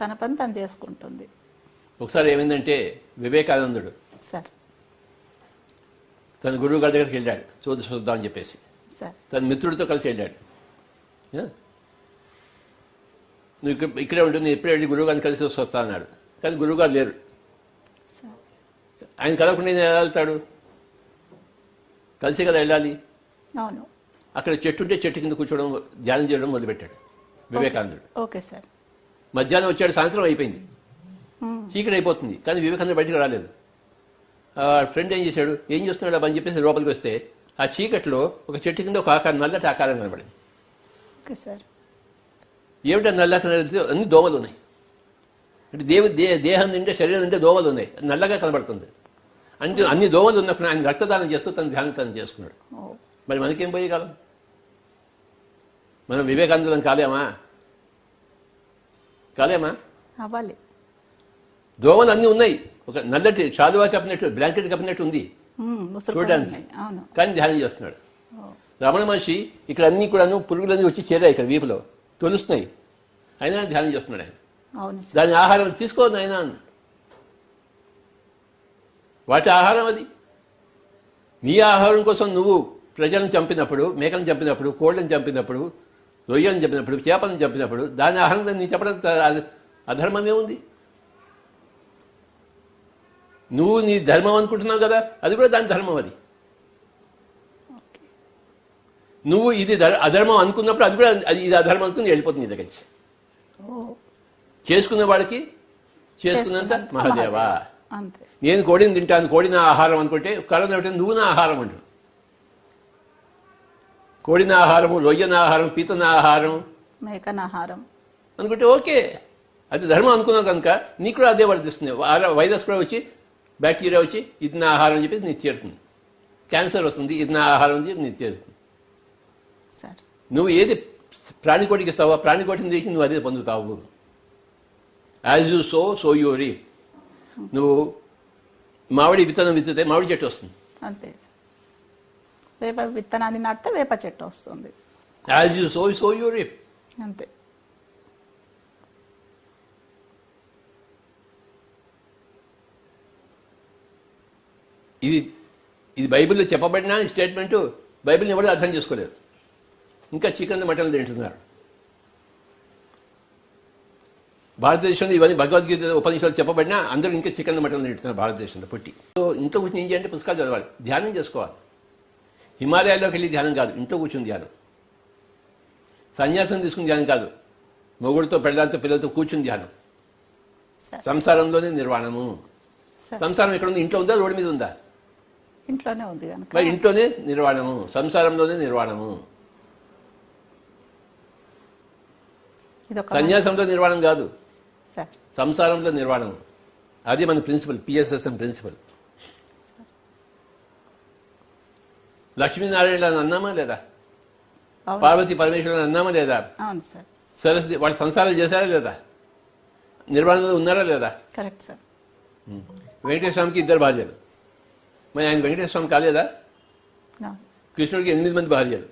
తన పని తను చేసుకుంటుంది. ఒకసారి ఏమైందంటే వివేకానందుడు సార్ తన గురువు గారి దగ్గరికి వెళ్ళాడు చూద్దాం అని చెప్పేసి. సార్ తన మిత్రుడితో కలిసి వెళ్ళాడు. నువ్వు ఇక్కడే ఉంటుంది, ఎప్పుడే వెళ్ళి గురువు గారిని కలిసి వస్తా అన్నాడు. కానీ గురువు గారు లేరు. ఆయన కలవకుండా నేను ఎలా వెళ్తాడు? కలిసి కదా వెళ్ళాలి. అవును. అక్కడ చెట్టు ఉంటే చెట్టు కింద కూర్చోవడం ధ్యానం చేయడం మొదలుపెట్టాడు వివేకానందుడు. Okay sir. మధ్యాహ్నం వచ్చాడు, సాయంత్రం అయిపోయింది, చీకటి అయిపోతుంది. కానీ వివేకానంద బయటకు రాలేదు. ఫ్రెండ్ ఏం చేశాడు, ఏం చేస్తున్నాడు అని చెప్పేసి లోపలికి వస్తే ఆ చీకట్లో ఒక చెట్టు కింద ఒక ఆకారం, నల్లటి ఆకారం కనబడింది. Okay sir. ఏమిటా నల్లటి? అన్ని దోమలు ఉన్నాయి. అంటే దేహం నింటే శరీరం నింటే దోమలు ఉన్నాయి, నల్లగా కనబడుతుంది. అంటే అన్ని దోమలు ఉన్నప్పుడు ఆయన రక్తదానం చేస్తూ తన ధ్యానం తను చేసుకున్నాడు. మరి మనకేం పోయేకాలం? మనం వివేకానందం కాలేమా? అవ్వాలి. దోమలు అన్నీ ఉన్నాయి. ఒక నల్లటి శాలువా కప్పినట్టు, బ్లాంకెట్ కప్పినట్టు ఉంది చూడడానికి, కానీ ధ్యానం చేస్తున్నాడు. రమణ మహర్షి ఇక్కడ అన్ని కూడాను పురుగులన్నీ వచ్చి చేరాయి, ఇక్కడ వీపులో తొలుస్తున్నాయి, అయినా ధ్యానం చేస్తున్నాడు ఆయన. దాని ఆహారం తీసుకోవద్దు ఆయన అన్నాడు. వాటి ఆహారం అది. నీ ఆహారం కోసం నువ్వు ప్రజలను చంపినప్పుడు, మేకలను చంపినప్పుడు, కోళ్ళని చంపినప్పుడు, రొయ్యలను చంపినప్పుడు, చేపలను చంపినప్పుడు దాని ఆహారం నీ చెప్పడం అధర్మమే ఉంది. నువ్వు నీ ధర్మం అనుకుంటున్నావు కదా, అది కూడా దాని ధర్మం. అది నువ్వు ఇది అధర్మం అనుకున్నప్పుడు అది కూడా ఇది అధర్మం అనుకుని వెళ్ళిపోతుంది నీ దగ్గర నుంచి. చేసుకున్న వాడికి చేసుకున్నంత మహాదేవా. నేను కోడిని తింటాను, కోడి నా ఆహారం అనుకుంటే కరోనా నువ్వు నా ఆహారం అంటు. కోడిన ఆహారము, రొయ్యన ఆహారం, పీతన ఆహారం, మేకన ఆహారం అనుకుంటే ఓకే, అది ధర్మం అనుకున్నావు కనుక నీకు కూడా అదే వర్తిస్తుంది. వైరస్ కూడా వచ్చి, బ్యాక్టీరియా వచ్చి ఇది నా ఆహారం అని చెప్పేసి నీకు చేరుతుంది. క్యాన్సర్ వస్తుంది, ఇది నా ఆహారం అని చెప్పి నీకు చేరుతుంది. నువ్వు ఏది ప్రాణికోటికి ఇస్తావో ప్రాణికోటిని తీసి నువ్వు అదే పొందుతావు. As you so you reap. నువ్వు మామిడి విత్తనం విత్తితే మామిడి చెట్టు వస్తుంది. అంతే. వేప విత్తనాన్ని నాటితే వేప చెట్టు వస్తుంది. As you so you reap. అంతే. ఇది బైబిల్లో చెప్పబడిన స్టేట్మెంటు. బైబిల్ని ఎవరు అర్థం చేసుకోలేరు. ఇంకా చికెన్ మటన్ తింటున్నారు. భారతదేశంలో ఇవన్నీ భగవద్గీత ఉపనిషత్తులు చెప్పబడినా అందరూ ఇంకా చికెన్ మటన్ తింటున్నారు భారతదేశంలో పుట్టి. సో ఇంట్లో కూర్చొని ఏం చేయాలంటే పుస్తకాలు చదవాలి, ధ్యానం చేసుకోవాలి. హిమాలయాల్లోకి వెళ్ళి ధ్యానం కాదు, ఇంట్లో కూర్చుని ధ్యానం. సన్యాసం తీసుకుని ధ్యానం కాదు, మొగుడితో పెళ్ళాలతో పిల్లలతో కూర్చుని ధ్యానం. సంసారంలోనే నిర్వాణము. సంసారం ఎక్కడ ఉంది? ఇంట్లో ఉందా, రోడ్డు మీద ఉందా? ఇంట్లోనే ఉంది. మరి ఇంట్లోనే నిర్వాణము, సంసారంలోనే నిర్వాణము. సన్యాసంలో నిర్వాణం కాదు, సంసారంలో నిర్వాణం. అది మన ప్రిన్సిపల్, పిఎస్ఎస్ఎం ప్రిన్సిపల్. లక్ష్మీనారాయణ అన్నామా లేదా? అవును పార్వతి పరమేశ్వరుని అన్నామా లేదా? అవును సార్. సరస్వతి వాళ్ళ సంసారాలు చేశారా లేదా? నిర్వాణంలో ఉన్నారా లేదా? Correct sir. వెంకటేశ్వర స్వామికి 2 భార్యలు. మరి ఆయన వెంకటేశ్వర స్వామి కాలేదా? అవును. కృష్ణుడికి 8 మంది భార్యలు.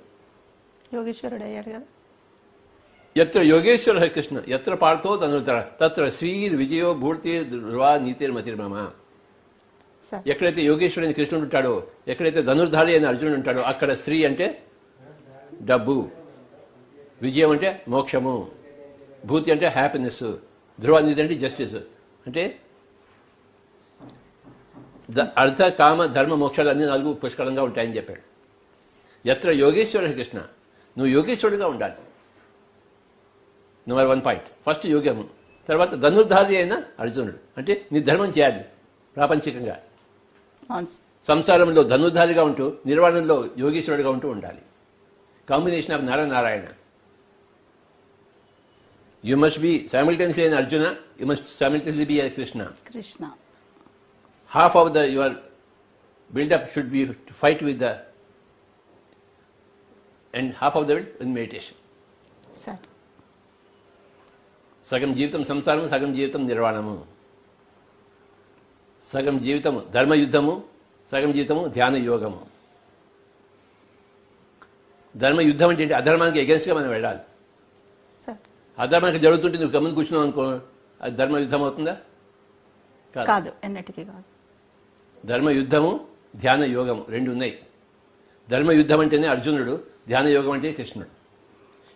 యోగేశ్వరుడు అయ్యాడు కదా. ఎత్ర యోగేశ్వర కృష్ణ ఎత్ర పార్థో ధనుర్ధర తత్ర శ్రీర్ విజయో భూర్తి ధ్రువ నీతిర్మతిర్మమ. సార్ ఎక్కడైతే యోగేశ్వరుడు అని కృష్ణుడు ఉంటాడో, ఎక్కడైతే ధనుర్ధారి అని అర్జునుడు ఉంటాడో, అక్కడ శ్రీ అంటే డబ్బు, విజయం అంటే మోక్షము, భూతి అంటే హ్యాపీనెస్, ధ్రువ నీతి అంటే జస్టిస్. అంటే అర్థ కామ ధర్మ మోక్షాలు అన్ని 4 పుష్కలంగా ఉంటాయని చెప్పాడు. ఎత్ర యోగేశ్వర కృష్ణ, నువ్వు యోగేశ్వరుడిగా ఉండాలి. Number 1 point. ఫస్ట్ యోగము, తర్వాత ధనుర్ధారి అయిన అర్జునుడు. అంటే నీ ధర్మం చేయాలి ప్రాపంచికంగా. అవును సార్. సంసారంలో ధనుర్ధారిగా ఉంటూ నిర్వాణంలో యోగేశ్వరుడిగా ఉంటూ ఉండాలి. Combination of Narayana. You must be simultaneously an Arjuna, you must simultaneously be a Krishna. Krishna. Half of your build-up should be to fight with the, and half of the in meditation. Sir సగం జీవితం సంసారము, సగం జీవితం నిర్వాణము. సగం జీవితం ధర్మయుద్ధము, సగం జీవితము ధ్యాన యోగము. ధర్మయుద్ధం అంటే ఏంటి? అధర్మానికి ఎగెన్స్ట్గా మనం వెళ్ళాలి. సార్ అధర్మానికి జరుగుతుంటే నువ్వు గమని కూర్చున్నావు అనుకో, అది ధర్మయుద్ధం అవుతుందా? కాదు, ఎన్నటికీ కాదు. ధర్మయుద్ధము ధ్యాన యోగము 2 ఉన్నాయి. ధర్మయుద్ధం అంటేనే అర్జునుడు, ధ్యాన యోగం అంటే కృష్ణుడు.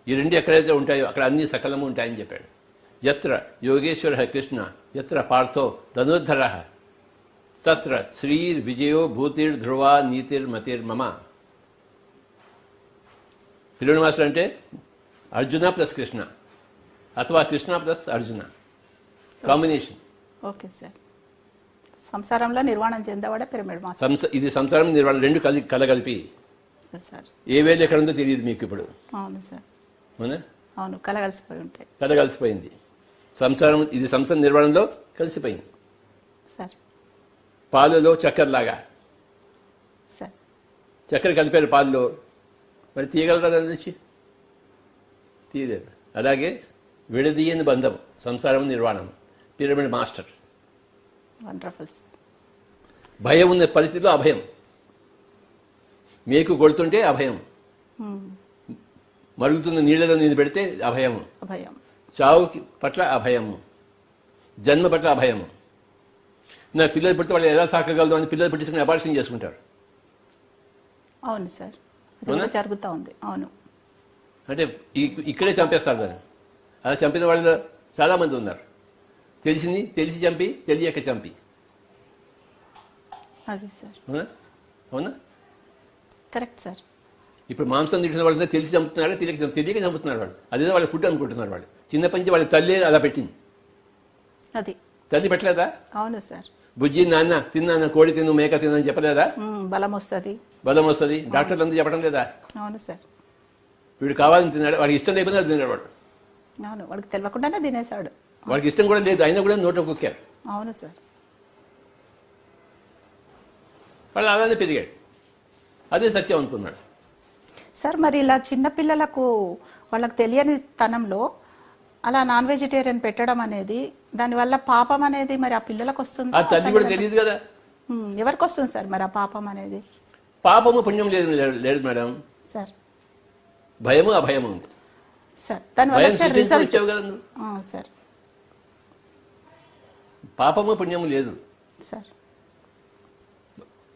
ఈ 2 ఎక్కడైతే ఉంటాయో అక్కడ అన్ని సకలము ఉంటాయని చెప్పాడు. యత్ర యోగేశ్వర కృష్ణ యత్ర పార్థో ధనుర్ధర తత్ర శ్రీర్ విజయో భూతిర్ ధ్రువ నీతిర్మతిర్మమ. పిల్లల మాస్టర్ అంటే అర్జున ప్లస్ కృష్ణ, అథవా Krishna plus Arjuna combination. Okay sir. సంసారంలో నిర్వాణం చెందేవాడే పిరమిడ్ మాస్టర్. ఇది సంసారం నిర్వాణం 2 కలగలిపి. సార్ ఏ వేలు ఎక్కడ ఉందో తెలియదు మీకు ఇప్పుడు. అవును సార్. అవునా? అవును, కలగలిసిపోయి ఉంటాయి. కలిసిపోయింది సంసారం. ఇది సంసార నిర్వాణంలో కలిసిపోయింది. సార్ పాలలో చక్కెరలాగా. సార్ చక్కెర కలిపారు పాలలో, మరి తీయగలరా నుంచి? తీయలేరు. అలాగే విడదీయని బంధం సంసారం నిర్వాణం. Pyramid master. Wonderful sir. భయం ఉన్న పరిస్థితిలో అభయం. మేకు కొడుతుంటే అభయం. మరుగుతున్న నీళ్లలో నేను పెడితే అభయము. అభయం. చావు పట్ల అభయము, జన్మ పట్ల అభయము. నా పిల్లలు పుడితే వాళ్ళు ఎలా సాకగలదు అని పిల్లలు పుట్టించుకుని అబార్షన్ చేసుకుంటారు. అవును సార్, అది కూడా జరుగుతూ ఉంది. అవును. అంటే ఇక్కడే చంపేస్తారు దాన్ని. అలా చంపిన వాళ్ళు చాలా మంది ఉన్నారు. తెలిసి చంపి, తెలియక చంపి. అది సార్. అవునా? అవునా? Correct sir. ఇప్పుడు మాంసం తింటున్న వాళ్ళంతా తెలిసి చంపుతున్నారా, తెలియక చంపుతున్నారు వాళ్ళు. అదేదో వాళ్ళ ఫుడ్ అనుకుంటున్నారు వాళ్ళు. చిన్నప్పటి నుంచి వాళ్ళ తల్లి అలా పెట్టింది. అది తల్లి పెట్టలేదా? అవును సార్. బుజ్జి నాన్న తిన్నాన్న, కోడి తిను, మేక తిను అని చెప్పలేదా? బలం వస్తుంది, బలం వస్తుంది. డాక్టర్లు అందరూ చెప్పడం లేదా? అవును సార్. వీడు కావాలని తిన్నాడు, వాడికి ఇష్టం లేకపోతే అది తిన్నాడు వాడు. అవును, వాడికి తెలియకుండానే తినేశాడు. వాడికి ఇష్టం కూడా లేదు, అయినా కూడా నోట్లో కుక్కారు. అవును సార్. వాళ్ళు అలానే పెరిగాడు. అదే సత్యం అనుకున్నాడు. సార్ మరి ఇలా చిన్నపిల్లలకు వాళ్ళకి తెలియని తనంలో అలా నాన్ వెజిటేరియన్ పెట్టడం అనేది, దానివల్ల పాపం అనేది మరి ఆ పిల్లలకు వస్తుంది? ఆ తల్లి కూడా తెలియదు కదా. ఎవరికి వస్తుంది సార్ మరి ఆ పాపం అనేది? పాపము పుణ్యం లేదు మేడం సార్. భయము అభయము ఉంది సార్. దానివల్ల వచ్చే రిజల్ట్ వచ్చావు కదా నువ్వు. సార్. పాపము పుణ్యము లేదు సార్.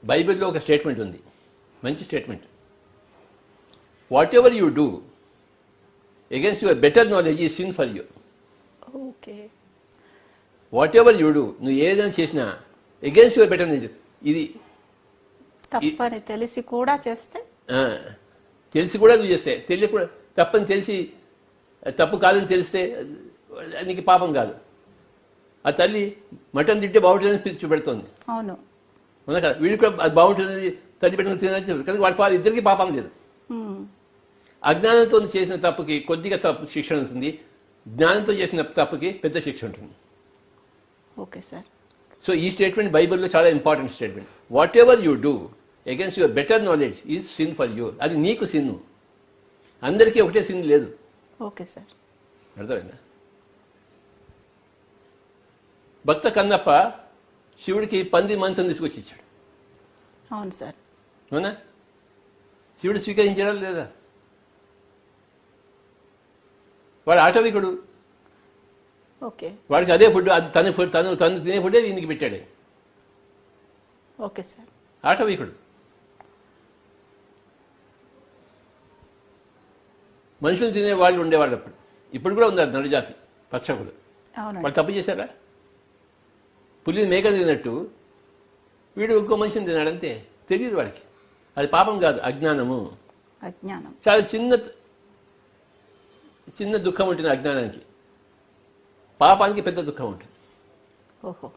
బైబిల్లో ఒక స్టేట్మెంట్ ఉంది, మంచి statement. What ever you do against your better knowledge is sin for you. Okay. What ever you do, నువ్వు ఏదైనా చేసినా against your better knowledge, ఇది తప్పని తెలిసి కూడా చేస్తే, తెలిసి కూడా నువ్వు చేస్తే, తెలియకుండా తప్పని తెలిసి తప్పు కాదని తెలిస్తే నీకు పాపం కాదు. ఆ తల్లి మటన్ తింటే బాగుంటుందని పిలిచి పెడుతుంది. అవును. అవునా కదా? వీడికి కూడా అది బాగుంటుంది, తల్లి పెట్టుకుని తినాలని, కానీ వాడి ఇద్దరికి పాపం లేదు. అజ్ఞానంతో చేసిన తప్పుకి కొద్దిగా తప్పు శిక్ష ఉంటుంది, జ్ఞానంతో చేసిన తప్పుకి పెద్ద శిక్ష ఉంటుంది. Okay sir. సో ఈ స్టేట్మెంట్ బైబిల్లో చాలా important statement. What ever you do against your better knowledge is sin for you. అది నీకు సిన్ను, అందరికీ ఒకటే సిన్ లేదు. Okay sir. అర్థమైందా? భక్త కన్నప్ప శివుడికి పంది మాంసం తీసుకొచ్చి ఇచ్చాడు. అవును సార్. అవునా? శివుడు స్వీకరించడం లేదా? వాడు ఆటవికుడు, ఓకే వాడికి అదే ఫుడ్, అది తను తినే ఫుడ్డే వీనికి పెట్టాడు. Okay sir. ఆటవికుడు. మనుషులు తినే వాళ్ళు ఉండేవాళ్ళు అప్పుడు, ఇప్పుడు కూడా ఉన్నారు నడుజాతి పక్షకులు. అవునండి. వాళ్ళు తప్పు చేశారా? పులిని మేక తిన్నట్టు వీడు ఇంకో మనిషిని తిన్నాడంతే, తెలియదు వాడికి. అది పాపం కాదు, అజ్ఞానము. అజ్ఞానం. చాలా చిన్న దుఃఖం ఉంటుంది అజ్ఞానానికి, పాపానికి పెద్ద దుఃఖం ఉంటుంది. ఓహో.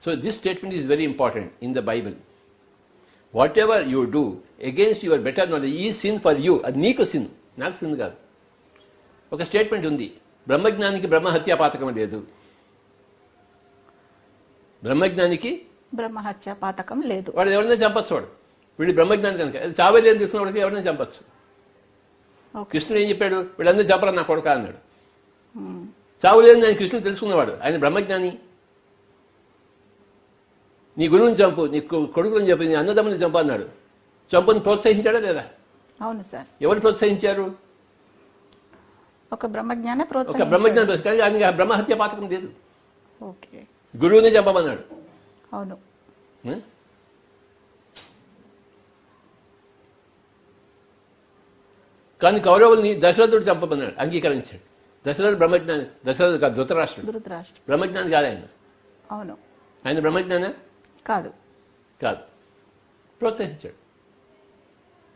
So this statement is very important in the Bible. What ever you do against your better knowledge ఈ సిన్ ఫర్ యూ. అది నీకు సిన్, నాకు సిన్ కాదు. ఒక స్టేట్మెంట్ ఉంది, బ్రహ్మజ్ఞానికి బ్రహ్మహత్యా పాతకం లేదు. బ్రహ్మజ్ఞానికి బ్రహ్మహత్య పాతకం లేదు. వాడు ఎవరైనా చంపచ్చు. వీడు బ్రహ్మజ్ఞాని కనుక అది చావేలేని తీసుకున్న వాడికి ఎవరైనా చంపచ్చు. కృష్ణుడు ఏం చెప్పాడు? వీళ్ళందరూ చంపరా నా కొడుక అన్నాడు. చావులేని ఆయన కృష్ణుడు తెలుసుకున్నవాడు, ఆయన బ్రహ్మజ్ఞాని. నీ గురువుని చంపు, నీ కొడుకుని చెప్పి, నీ అన్నదమ్ముని చంపు అన్నాడు. చంపుని ప్రోత్సహించాడా లేదా? అవును సార్. ఎవరు ప్రోత్సహించారు? ఒక బ్రహ్మజ్ఞానే ఒక ప్రోత్సహించాడు. బ్రహ్మజ్ఞాని. కానీ ఆయనకి ఆ బ్రహ్మహత్య పాతకం లేదు. ఓకే. గురువునే చంపమన్నాడు. అవును. కానీ కౌరవుల్ని దశరథుడు చంపమన్నాడు, అంగీకరించాడు. దశరథుడు బ్రహ్మజ్ఞాని. దశరథుడు కాదు, ధృతరాష్ట్రుడు. ధృతరాష్ట్రుడు బ్రహ్మజ్ఞాని కాదు ఆయన. అవును. ఆయన బ్రహ్మజ్ఞాన కాదు. కాదు. ప్రోత్సహించాడు.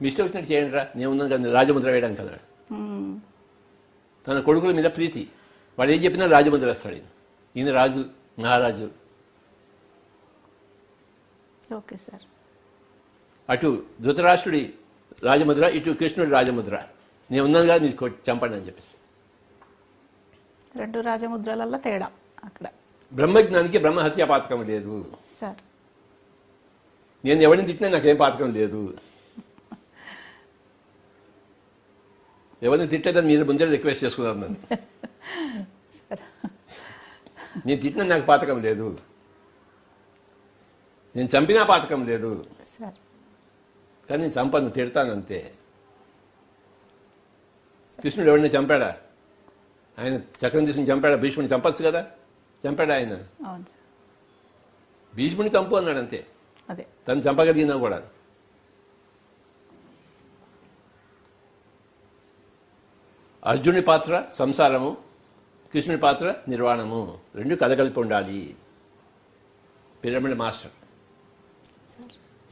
మీ ఇష్టం వచ్చినట్టు చేయండి రా, నేను ఉన్నాను కదా రాజముద్ర వేయడానికి అన్నాడు. తన కొడుకుల మీద ప్రీతి, వాడు ఏం చెప్పినా రాజముద్ర వేస్తాడు. ఈయన రాజు, మహారాజు. Okay sir. అటు ధృతరాష్ట్రుడి రాజముద్ర, ఇటు కృష్ణుడి రాజముద్ర. నేను ఉన్నాను కదా మీరు చంపండి అని చెప్పేసి. రెండు రాజముద్రలలో తేడా అక్కడ. బ్రహ్మజ్ఞానికి బ్రహ్మహత్యా పాతకం లేదు సార్. నేను ఎవరిని తిట్టినా నాకేం పాతకం లేదు. ఎవరిని తిట్టేదని మీరు ముందే రిక్వెస్ట్ చేసుకున్నారు నన్ను. నేను తిట్టినా నాకు పాతకం లేదు, నేను చంపినా పాతకం లేదు. కానీ నేను చంపను, తిడతానంతే. కృష్ణుడు ఎవరిని చంపాడా? ఆయన చక్రం తీసుకుని చంపాడా? భీష్ముడిని చంపచ్చు కదా, చంపాడా ఆయన? భీష్ముడిని చంపు అన్నాడు అంతే. అదే తను చంపగలిగినా కూడా. అర్జునుడి పాత్ర సంసారము, కృష్ణుడి పాత్ర నిర్వాణము, రెండు కలగలిపి ఉండాలి. Pyramid master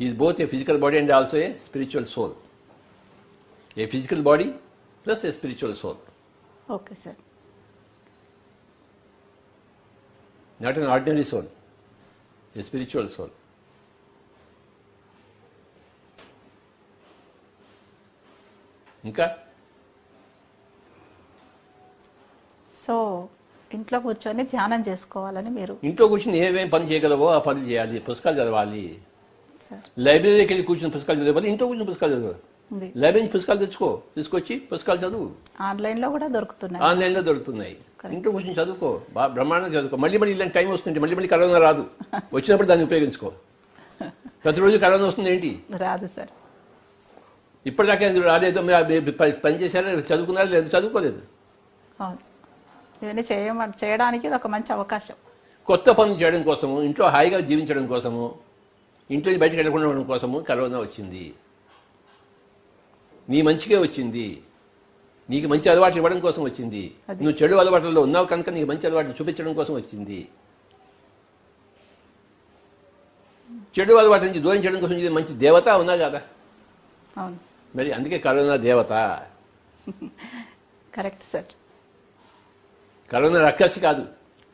is both a physical body and also a spiritual soul. A physical body plus a spiritual soul. Okay sir. Not an ordinary soul, a spiritual soul. ఇంకా సో ఇంట్లో కూర్చొని ధ్యానం చేసుకోవాలని మీరు. ఇంట్లో కూర్చొని ఏమేమి పని చేయగలవో ఆ పనులు చేయాలి. పుస్తకాలు చదవాలి. సార్ లైబ్రరీకి వెళ్ళి కూర్చొని పుస్తకాలు చదవాలి, ఇంట్లో కూర్చొని పుస్తకాలు చదవాలి. లైబ్రరీ నుంచి పుస్తకాలు తీసుకొచ్చి పుస్తకాలు చదువు. ఆన్లైన్ లో కూడా దొరుకుతున్నాయి. ఆన్లైన్ లో దొరుకుతున్నాయి. ఇంట్లో కూర్చొని చదువుకో, బ్రహ్మాండంగా చదువుకో. మళ్ళీ ఇలాంటి టైం వస్తుంది, మళ్ళీ కరోనా రాదు. వచ్చినప్పుడు దాన్ని ఉపయోగించుకో. ప్రతిరోజు కరోనా వస్తుంది ఏంటి? రాదు సార్. ఇప్పటిదాకా రాలేదు. పని చేశారా, చదువుకున్నారా లేదు? చదువుకోలేదు. అవును, ఇవన్నీ చేయడానికి ఇది ఒక మంచి అవకాశం. కొత్త పనులు చేయడం కోసము, ఇంట్లో హాయిగా జీవించడం కోసము, ఇంట్లో బయటకు వెళ్ళకుండా ఉండడం కోసము కరోనా వచ్చింది. నీ మంచిగా వచ్చింది, నీకు మంచి అలవాట్లు ఇవ్వడం కోసం వచ్చింది. నువ్వు చెడు అలవాట్లలో ఉన్నావు కనుక నీకు మంచి అలవాట్లు చూపించడం కోసం వచ్చింది. చెడు అలవాటు నుంచి దూరం చేయడం కోసం ఇది మంచి దేవత ఉన్నా కదా. అవును మరి అందుకే కరోనా దేవత. Correct sir. కరోనా రక్కసి కాదు,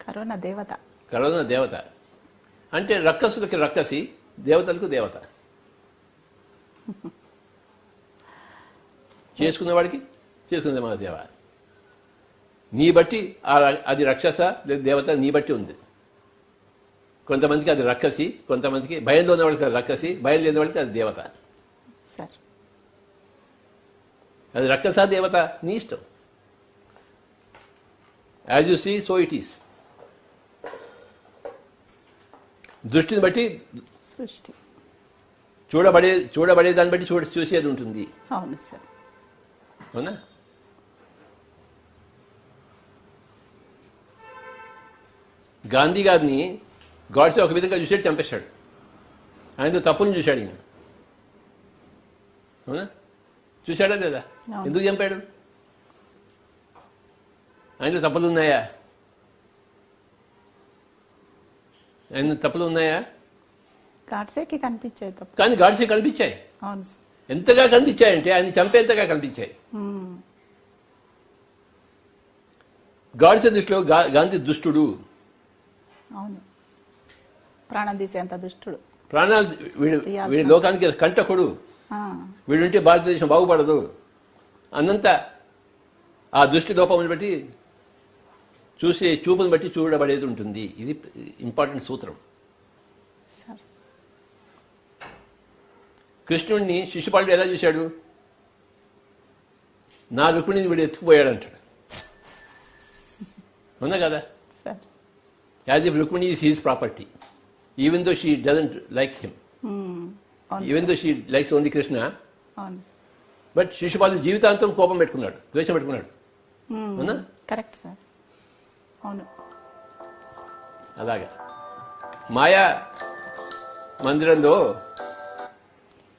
కరోనా దేవత. కరోనా దేవత అంటే రక్కసులకి రక్కసి, దేవతలకు దేవత. చేసుకున్నవాడికి చేసుకున్నది మన దేవ. నీ బట్టి అది రక్షస లేదా దేవత నీ బట్టి ఉంది. కొంతమందికి అది రక్కసి, కొంతమందికి భయంలో ఉన్న వాళ్ళకి అది రక్కసి, భయం లేని వాళ్ళకి అది దేవత. సార్ అది రక్కసా దేవత నీ ఇష్టం. As you see so it is. దృష్టిని బట్టి సృష్టి. చూడబడే దాన్ని బట్టి చూసేది ఉంటుంది. అవును సార్. అవునా? గాంధీ గారిని గాడ్సే ఒక విధంగా చూసాడు, చంపేశాడు. ఆయనతో తప్పుని చూశాడు ఈయన. అవునా? చూశాడా లేదా? అవును. ఎందుకు చంపాడు? ఆయనతో తప్పులు ఉన్నాయా? ఆయన తప్పులు ఉన్నాయా? గాడ్సేకి కనిపించాయి తప్ప. కానీ గాడ్సే కనిపించాయి. అవును సార్. ఎంతగా కనిపించాయంటే ఆయన చంపేంతగా కనిపించాయి. గాడ్సే దృష్టిలో గాంధీ దుష్టుడు. అవును, ప్రాణం తీసేంత దుష్టుడు. ప్రాణాలు వీడి లోకానికి కంటకుడు. వీడుంటే భారతదేశం బాగుపడదు అన్నంత ఆ దృష్టి లోపం బట్టి చూసే చూపుని బట్టి చూడబడేది ఉంటుంది. ఇది ఇంపార్టెంట్ సూత్రం. సార్ కృష్ణుడిని శిశుపాలుడు ఎలా చూశాడు? నా రుక్మిణిని వీడు ఎత్తుకుపోయాడు అంటాడు. అవునా కదా? Sir as if Rukmini is his property, even though she doesn't like him, even though she likes only Krishna. అవును. బట్ శిశుపాలుడు జీవితాంతం కోపం పెట్టుకున్నాడు, ద్వేషం పెట్టుకున్నాడు. అవునా? Correct sir. అవును. అలాగా మాయా మందిరంలో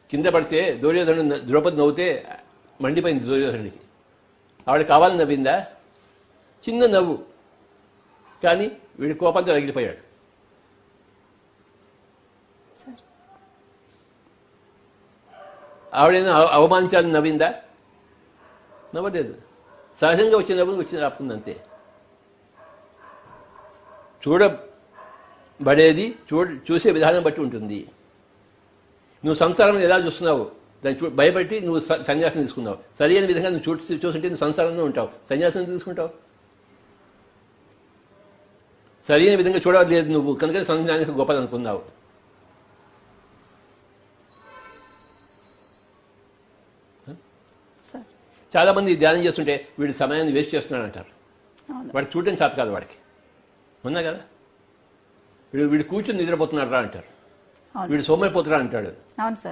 కింద పడితే దుర్యోధనుడు ద్రౌపది నవ్వుతే మండిపోయింది దుర్యోధనుడికి. ఆవిడ కావాలని నవ్విందా? చిన్న నవ్వు, కానీ వీడి కోపంతో రగిలిపోయాడు. సార్ ఆవిడైనా అవమానించాలని నవ్విందా? నవ్వలేదు. సహజంగా వచ్చిన నవ్వు వచ్చి రాపుతుంది అంతే. చూడబడేది చూసే విధానం బట్టి ఉంటుంది. నువ్వు సంసారం ఎలా చూస్తున్నావు దాన్ని భయపెట్టి నువ్వు సన్యాసం తీసుకున్నావు. సరి అయిన విధంగా నువ్వు చూస్తుంటే నువ్వు సంసారంలో ఉంటావు, సన్యాసం తీసుకుంటావు. సరి అయిన విధంగా చూడలేదు నువ్వు, కనుక సన్యాసం గొప్పదనుకున్నావు. చాలా మంది ధ్యానం చేస్తుంటే వీడి సమయాన్ని వేస్ట్ చేస్తున్నాడు అంటారు. వాడు చూడటం చేత కాదు వాడికి. ఉన్నా కదా? వీడు కూర్చొని నిద్రపోతున్నాడు రా అంటారు. వీడు సోమరిపోతురా అంటాడు.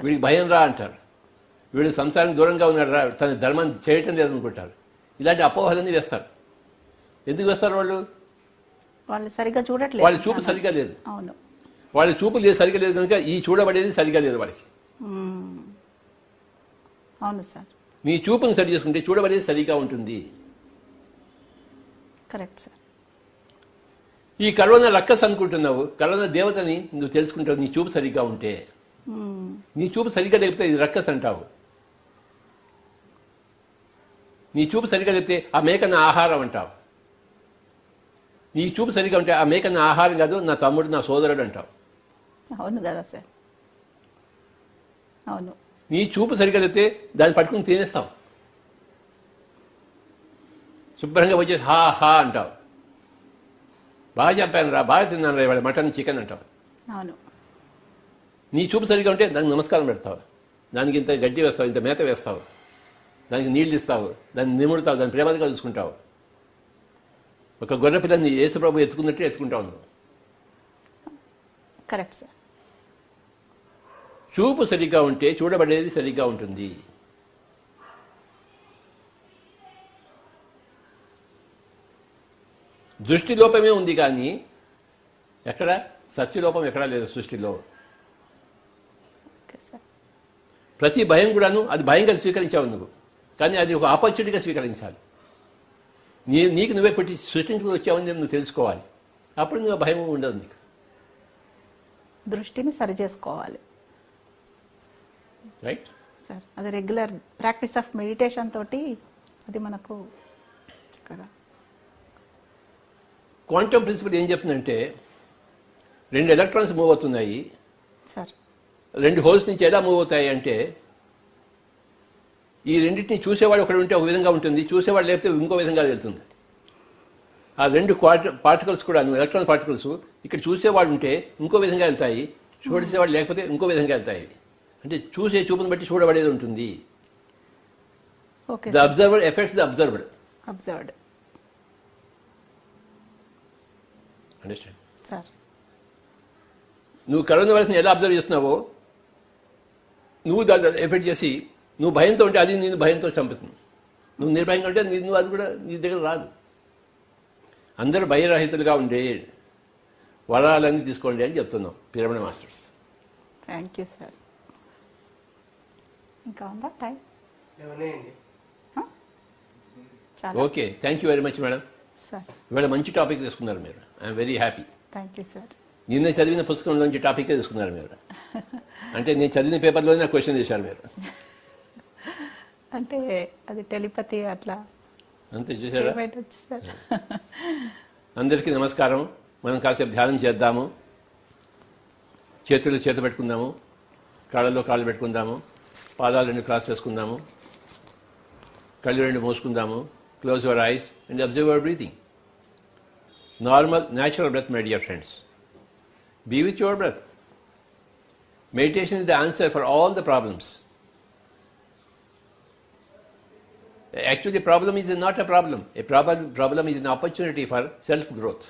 వీడికి భయం రా అంటారు. వీడు సంసారానికి దూరంగా ఉన్నాడు రా, తన ధర్మాన్ని చేయటం లేదనుకుంటారు. ఇలాంటి అపోహలన్నీ వేస్తారు. ఎందుకు వేస్తారు వాళ్ళు? వాళ్ళు సరిగ్గా చూడట్లేదు. వాళ్ళ చూపు సరిగా లేదు. అవును, వాళ్ళ చూపు లేదు, సరిగా లేదు కనుక ఈ చూడబడేది సరిగా లేదు వాడికి. అవును సార్. నీ చూపును సరి చేసుకుంటే చూడబడేది సరిగా ఉంటుంది. Correct sir. ఈ కరోనా రక్కస్ అనుకుంటున్నావు, కరోనా దేవతని నువ్వు తెలుసుకుంటావు నీ చూపు సరిగ్గా ఉంటే. నీ చూపు సరిగ్గా లేకపోతే ఇది రక్కస్ అంటావు. నీ చూపు సరిగ్గా లేకపోతే ఆ మేకన్న ఆహారం అంటావు. నీ చూపు సరిగ్గా ఉంటే ఆ మేకన్న ఆహారం కాదు, నా తమ్ముడు నా సోదరుడు అంటావు. అవును కదా సార్. అవును. నీ చూపు సరిగ్గా లేకపోతే దాన్ని పట్టుకుని తినేస్తావు. శుభ్రంగా వచ్చేసి హా హా అంటావు. బాగా చెప్పాను రా, బాగా తిన్నాను రా, ఇవాళ మటన్ చికెన్ అంటావు. అవును. నీ చూపు సరిగా ఉంటే దానికి నమస్కారం పెడతావు, దానికి ఇంత గడ్డి వేస్తావు, ఇంత మేత వేస్తావు, దానికి నీళ్ళు ఇస్తావు, దాన్ని నిముడుతావు, దాన్ని ప్రేమగా చూసుకుంటావు. ఒక గొర్రె పిల్లని యేసుప్రభు ఎత్తుకున్నట్టు ఎత్తుకుంటావు నువ్వు. Correct sir. చూపు సరిగ్గా ఉంటే చూడబడేది సరిగ్గా ఉంటుంది. దృష్టి లోపమే ఉంది కానీ ఎక్కడ సత్యలోపం ఎక్కడా లేదు సృష్టిలో. ప్రతి భయం కూడాను అది భయంగా స్వీకరించావు నువ్వు, కానీ అది ఒక ఆపర్చునిటీగా స్వీకరించాలి. నీకు నువ్వే పెట్టి సృష్టించుకుని వచ్చావని నువ్వు తెలుసుకోవాలి. అప్పుడు నువ్వు భయం ఉండదు నీకు. దృష్టిని సరి చేసుకోవాలి. రైట్ సార్, అది రెగ్యులర్ ప్రాక్టీస్ ఆఫ్ మెడిటేషన్ తోటి అది మనకు చక్కగా. క్వాంటమ్ ప్రిన్సిపల్ ఏం చెప్తుందంటే 2 ఎలక్ట్రాన్స్ మూవ్ అవుతున్నాయి సార్. 2 హోల్స్ నుంచి ఎలా మూవ్ అవుతాయి అంటే ఈ రెండింటిని చూసేవాడు ఒకడు ఉంటే ఒక విధంగా ఉంటుంది, చూసేవాడు లేకపోతే ఇంకో విధంగా వెళ్తుంది. ఆ రెండు పార్టికల్స్ కూడా ఎలక్ట్రాన్ పార్టికల్స్ ఇక్కడ చూసేవాడు ఉంటే ఇంకో విధంగా వెళ్తాయి, చూసేవాడు లేకపోతే ఇంకో విధంగా వెళ్తాయి. అంటే చూసే చూపును బట్టి చూడబడేది ఉంటుంది. Okay the observer effects the observed. Observed understand? Sir. నువ్వు కరోనా వైరస్ని ఎలా అబ్జర్వ్ చేస్తున్నావో నువ్వు దాన్ని ఎఫెక్ట్ చేసి నువ్వు భయంతో ఉంటే అది నేను భయంతో చంపుతుంది. నువ్వు నిర్భయంగా ఉంటే నువ్వు అది కూడా నీ దగ్గర రాదు. అందరూ భయరహితులుగా ఉండే వరాలన్నీ తీసుకోండి అని చెప్తున్నాం pyramid masters. Thank you sir. ఇంకా ఉందా టైం? చాలా. Okay, thank you very much madam. Sir ఇవాళ మంచి టాపిక్ తీసుకున్నారు మీరు. I'm very happy. Thank you sir. నిన్న చదివిన పుస్తకంలోంచి టాపికే తీసుకున్నారు మీరు. అంటే నేను చదివిన పేపర్లోనే క్వశ్చన్ చేశారు మీరు. అంటే అది టెలిపతి అట్లా అంతే చూసారా? పేమెంట్ వచ్చి సార్. అందరికీ నమస్కారం. మనం కాసేపు ధ్యానం చేద్దాము. చేతులు చేత పెట్టుకుందాము, కాళ్ళలో కాళ్ళు పెట్టుకుందాము, పాదాలు రెండు క్రాస్ చేసుకుందాము, కళ్ళు రెండు మూసుకుందాము. Close your eyes and observe your breathing. Normal natural breath, my dear friends. Be with your breath. Meditation is the answer for all the problems. Actually, the problem is not a problem. A problem is an opportunity for self-growth.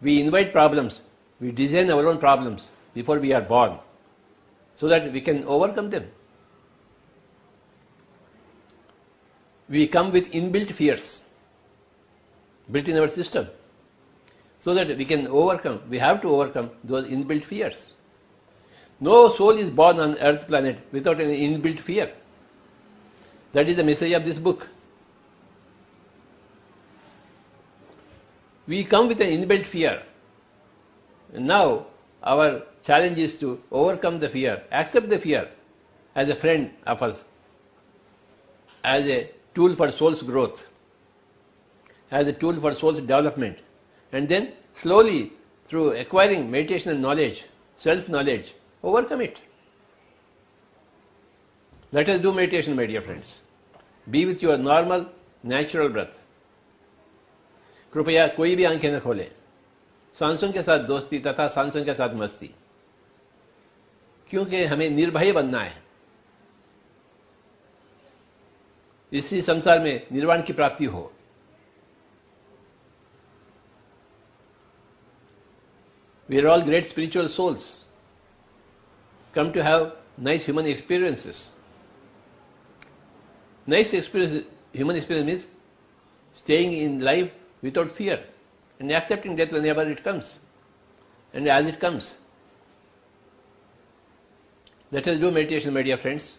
We invite problems. We design our own problems before we are born so that we can overcome them. We come with inbuilt fears built in our system. So that we can overcome, we have to overcome those inbuilt fears. No soul is born on earth planet without an inbuilt fear. That is the message of this book. We come with an inbuilt fear. And now our challenge is to overcome the fear, accept the fear as a friend of us, as a tool for soul's growth, as a tool for soul's development. And then slowly, through acquiring meditation and knowledge, self-knowledge, overcome it. Let us do meditation, my dear friends. Be with your normal, natural breath. कृपया कोई भी आंखें न खोले. सांसों के साथ दोस्ती तथा सांसों के साथ मस्ती, क्योंकि हमें निर्भय बनना है. इसी संसार में निर्वाण की प्राप्ति हो. We are all great spiritual souls, come to have nice human experiences. Nice experience, human experience means staying in life without fear and accepting death whenever it comes and as it comes. Let us do meditation, my dear friends.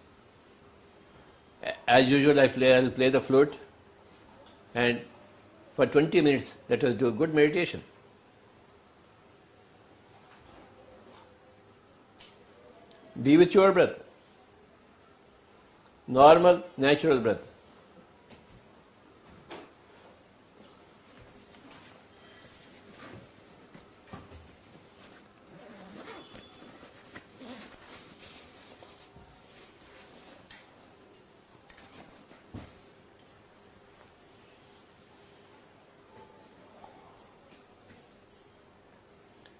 As usual, I'll play the flute, and for 20 minutes, let us do good meditation. Be with your breath. Normal, natural breath.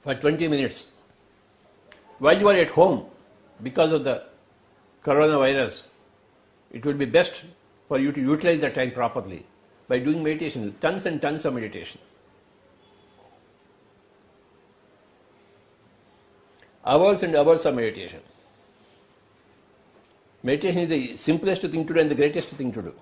For 20 minutes. While you are at home, because of the coronavirus, it will be best for you to utilize the time properly by doing meditation, tons and tons of meditation. Hours and hours of meditation. Meditation is the simplest thing to do and the greatest thing to do.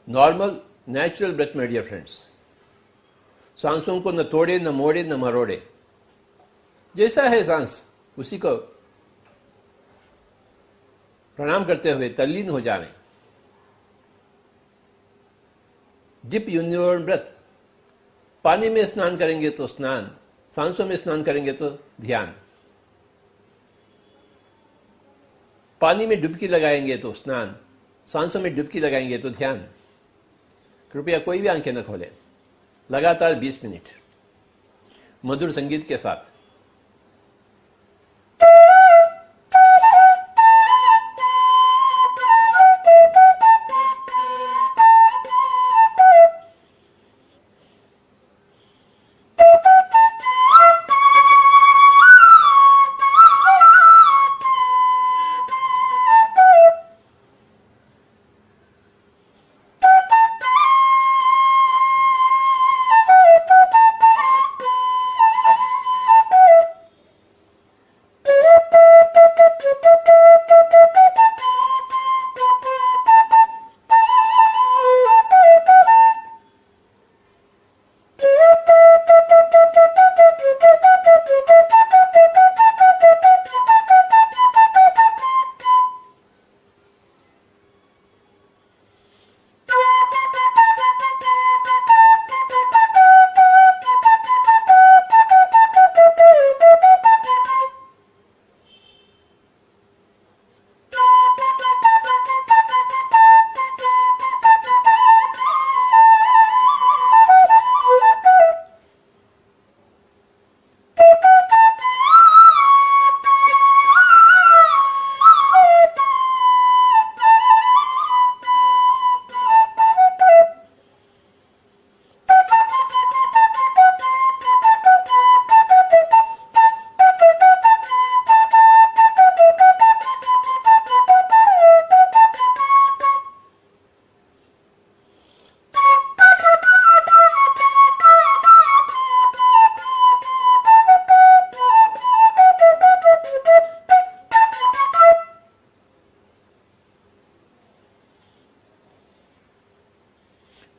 Normal natural breath, my dear friends. सांसों को न तोड़े, न मोड़े, न मरोड़े. जैसा है सांस उसी को प्रणाम करते हुए तल्लीन हो जावे. Dip in your breath. पानी में स्नान करेंगे तो स्नान, सांसों में स्नान करेंगे तो ध्यान, पानी में डुबकी लगाएंगे तो स्नान, सांसों में डुबकी लगाएंगे तो ध्यान। कृपया कोई भी आंखें न खोलें। लगातार 20 मिनट मधुर संगीत के साथ।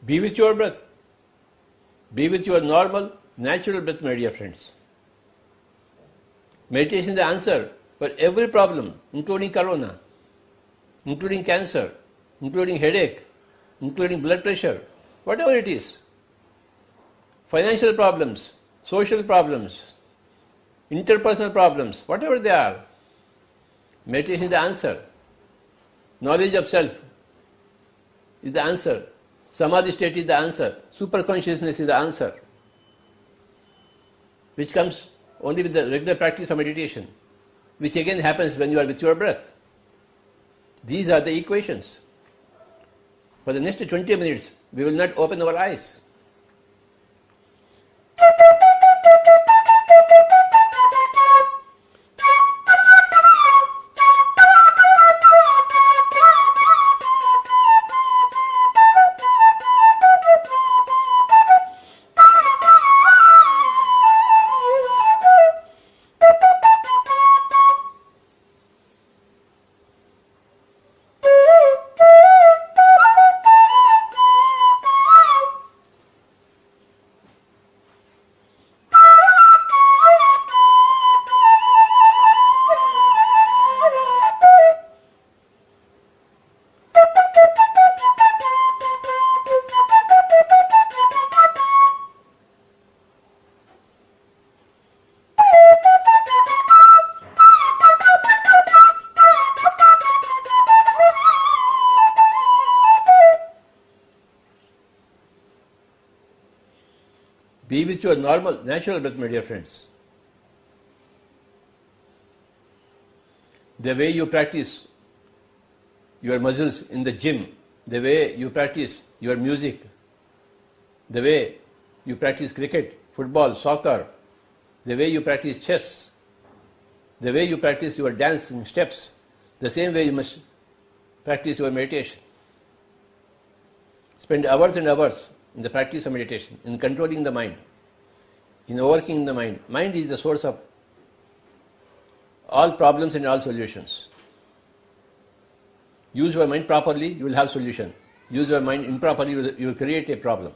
Be with your breath. Be with your normal, natural breath, my dear friends. Meditation is the answer for every problem, including corona, including cancer, including headache, including blood pressure, whatever it is. Financial problems, social problems, interpersonal problems, whatever they are. Meditation is the answer. Knowledge of self is the answer. Samadhi state is the answer. Super consciousness is the answer, which comes only with the regular practice of meditation, which again happens when you are with your breath. These are the equations. For the next 20 minutes, we will not open our eyes. Be with your normal, natural breath, my dear friends. The way you practice your muscles in the gym, the way you practice your music, the way you practice cricket, football, soccer, the way you practice chess, the way you practice your dancing steps, the same way you must practice your meditation. Spend hours and hours in the practice of meditation, in controlling the mind, in overcoming the mind. Mind is the source of all problems and all solutions. Use your mind properly, you will have solution. Use your mind improperly, you will create a problem.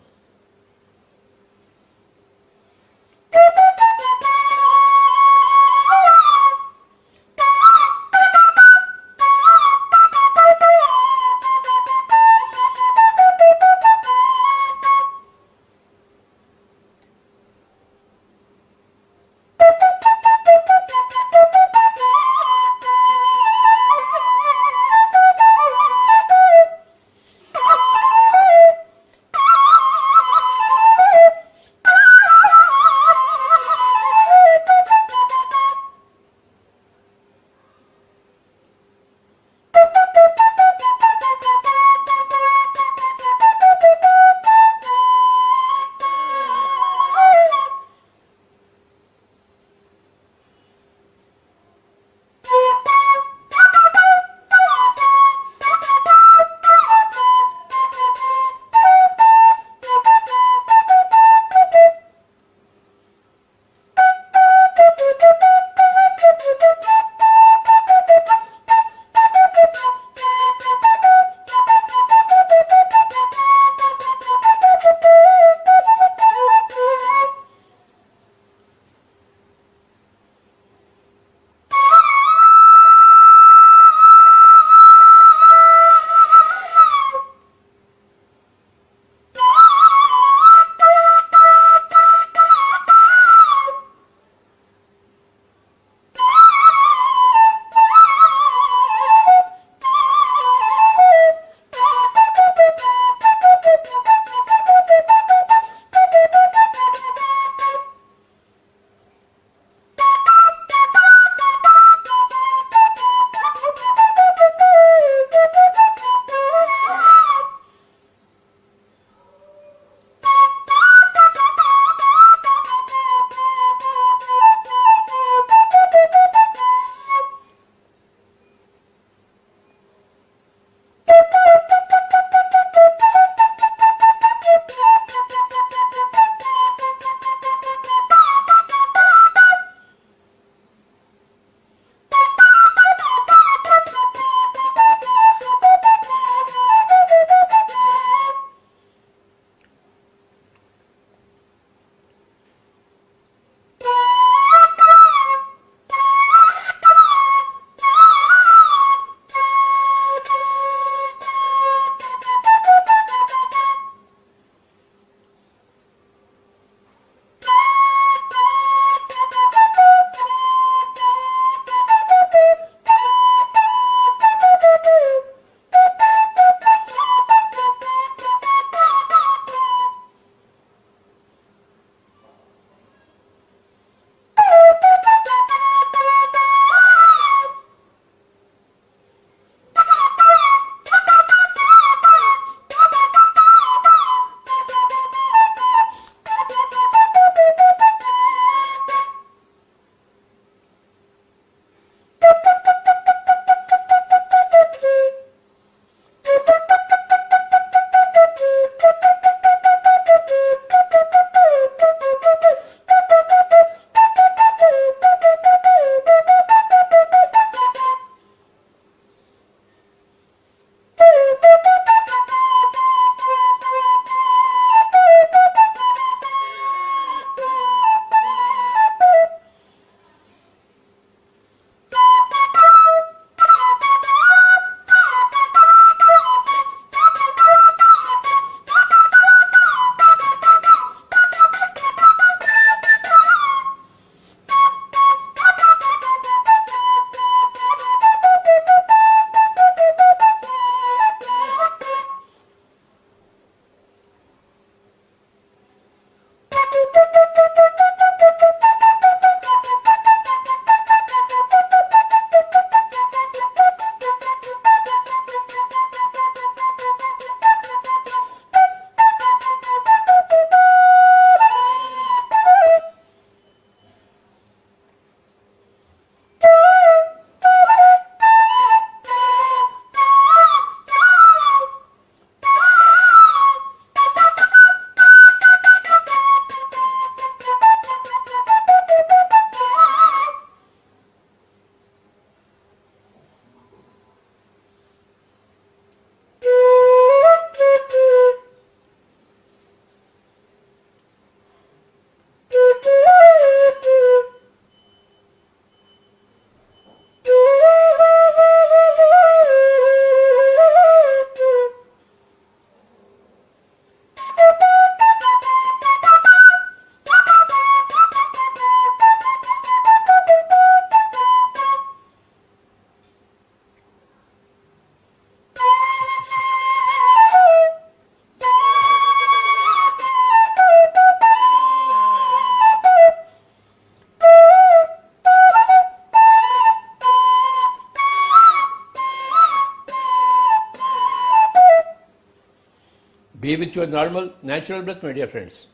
Be with your normal natural breath my dear friends.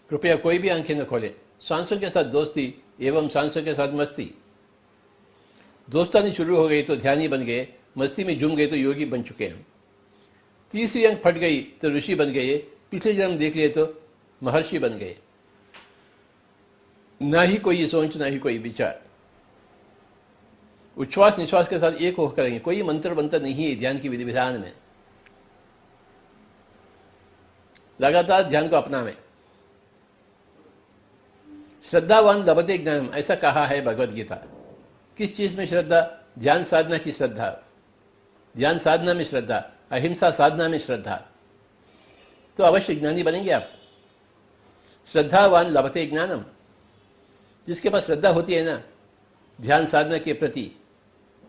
कृपया कोई भी आंखें न खोलें। सांसों के साथ दोस्ती एवं सांसों के साथ मस्ती। दोस्तानी शुरू हो गई तो ध्यानी बन गए, मस्ती में झूम गए तो योगी बन चुके हैं। तीसरी अंक फट गई तो ऋषि बन गए, पिछले जन्म देख लिए तो महर्षि बन गए। ना ही कोई सोच ना ही कोई विचार, उच्छ्वास निश्वास के साथ एक होकर करेंगे। कोई मंत्र मंत्र नहीं है ध्यान की विधि विधान में। लगातार ध्यान को अपनावें। श्रद्धावान लभते ज्ञानम, ऐसा कहा है भगवद गीता। किस चीज में श्रद्धा? ध्यान साधना की श्रद्धा, ध्यान साधना में श्रद्धा, अहिंसा साधना में श्रद्धा, तो अवश्य ज्ञानी बनेंगे आप। श्रद्धावान लभते ज्ञानम, जिसके पास श्रद्धा होती है ना ध्यान साधना के प्रति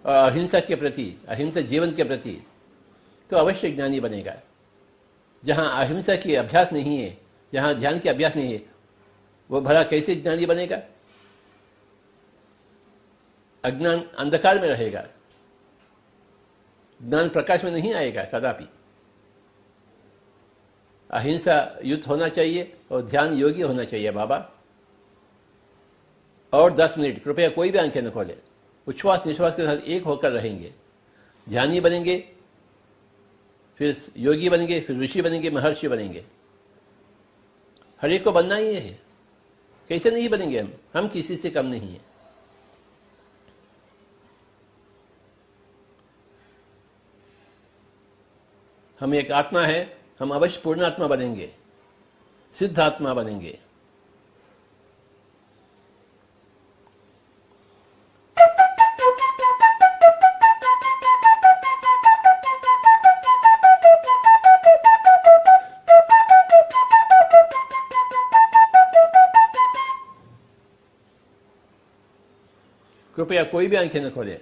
और अहिंसा के प्रति, अहिंसा जीवन के प्रति, तो अवश्य ज्ञानी बनेगा। जहां अहिंसा की अभ्यास नहीं है, जहां ध्यान की अभ्यास नहीं है, वो भला कैसे ज्ञानी बनेगा? अज्ञान अंधकार में रहेगा, ज्ञान प्रकाश में नहीं आएगा कदापि। अहिंसा युक्त होना चाहिए और ध्यान योगी होना चाहिए बाबा। और 10 मिनट कृपया कोई भी आंखें न खोले, उच्छ्वास निश्वास के साथ एक होकर रहेंगे। ध्यानी बनेंगे, फिर योगी बनेंगे, फिर ऋषि बनेंगे, महर्षि बनेंगे। हर एक को बनना ही है। कैसे नहीं बनेंगे हम किसी से कम नहीं है। हम एक आत्मा है, हम अवश्य पूर्ण आत्मा बनेंगे, सिद्ध आत्मा बनेंगे। कृपया कोई भी आंखें न खोले,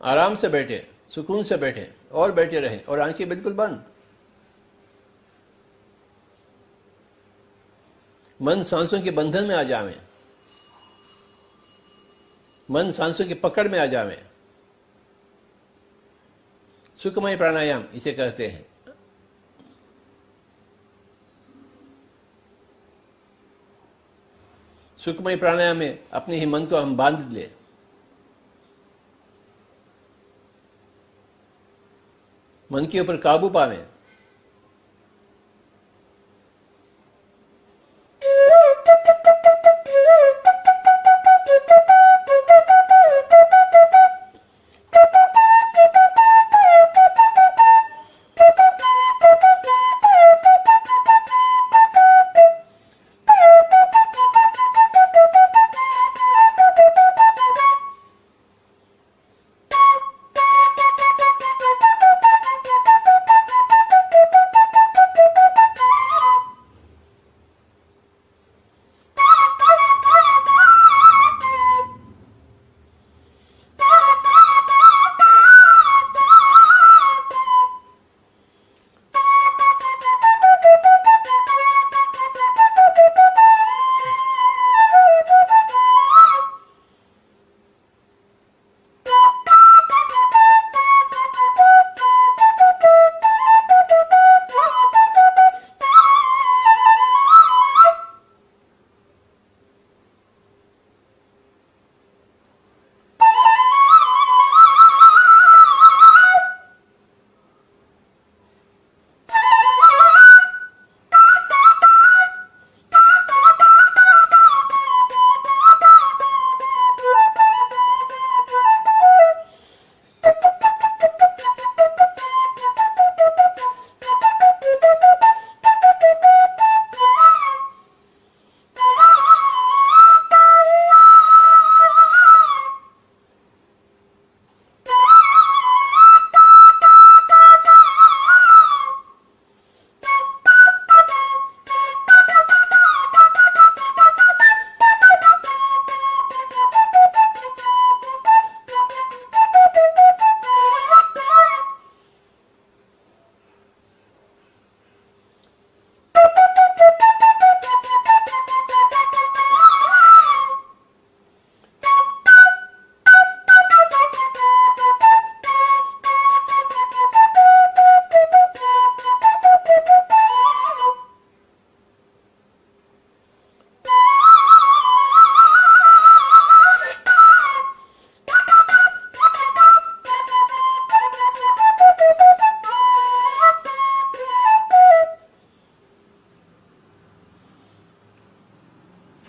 आराम से बैठे, सुकून से बैठे और बैठे रहें और आंखें बिल्कुल बंद। मन सांसों के बंधन में आ जावे, मन सांसों की पकड़ में आ जावे। सुखमय प्राणायाम इसे कहते हैं। सुखमय प्राणायाम में अपने ही मन को हम बांध ले, मन के ऊपर काबू पावें।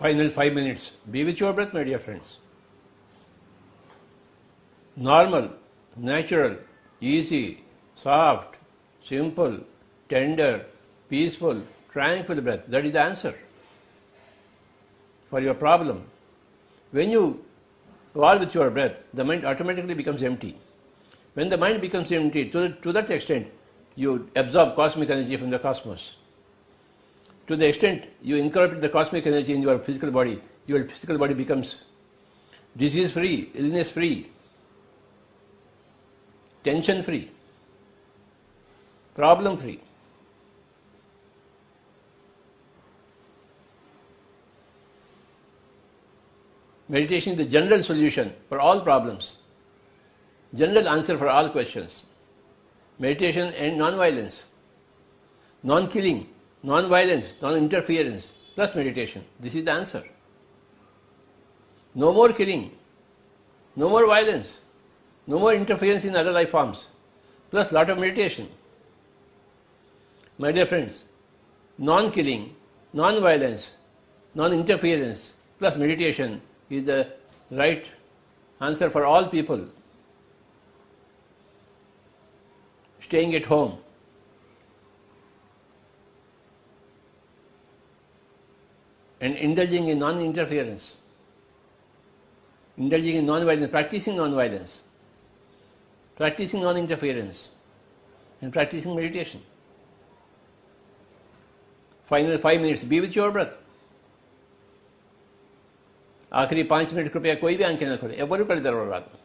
Final 5 minutes. Be with your breath, my dear friends. Normal, natural, easy, soft, simple, tender, peaceful, tranquil breath. That is the answer for your problem. When you evolve with your breath, the mind automatically becomes empty. When the mind becomes empty, to that extent, you absorb cosmic energy from the cosmos. To the extent you incorporate the cosmic energy in your physical body becomes disease-free, illness-free, tension-free, problem-free. Meditation is the general solution for all problems, general answer for all questions. Meditation and non-violence, non-killing, non-violence, non-interference, plus meditation. This is the answer. No more killing, no more violence, no more interference in other life forms, plus lot of meditation. My dear friends, non-killing, non-violence, non-interference, plus meditation is the right answer for all people. Staying at home, and indulging in non-interference, indulging in non-violence, practicing non-violence, practicing non-interference, and practicing meditation. Final 5 minutes, be with your breath. आखिरी 5 मिनट कृपया कोई भी आंखें न खोले, एवरू कलिदर रात.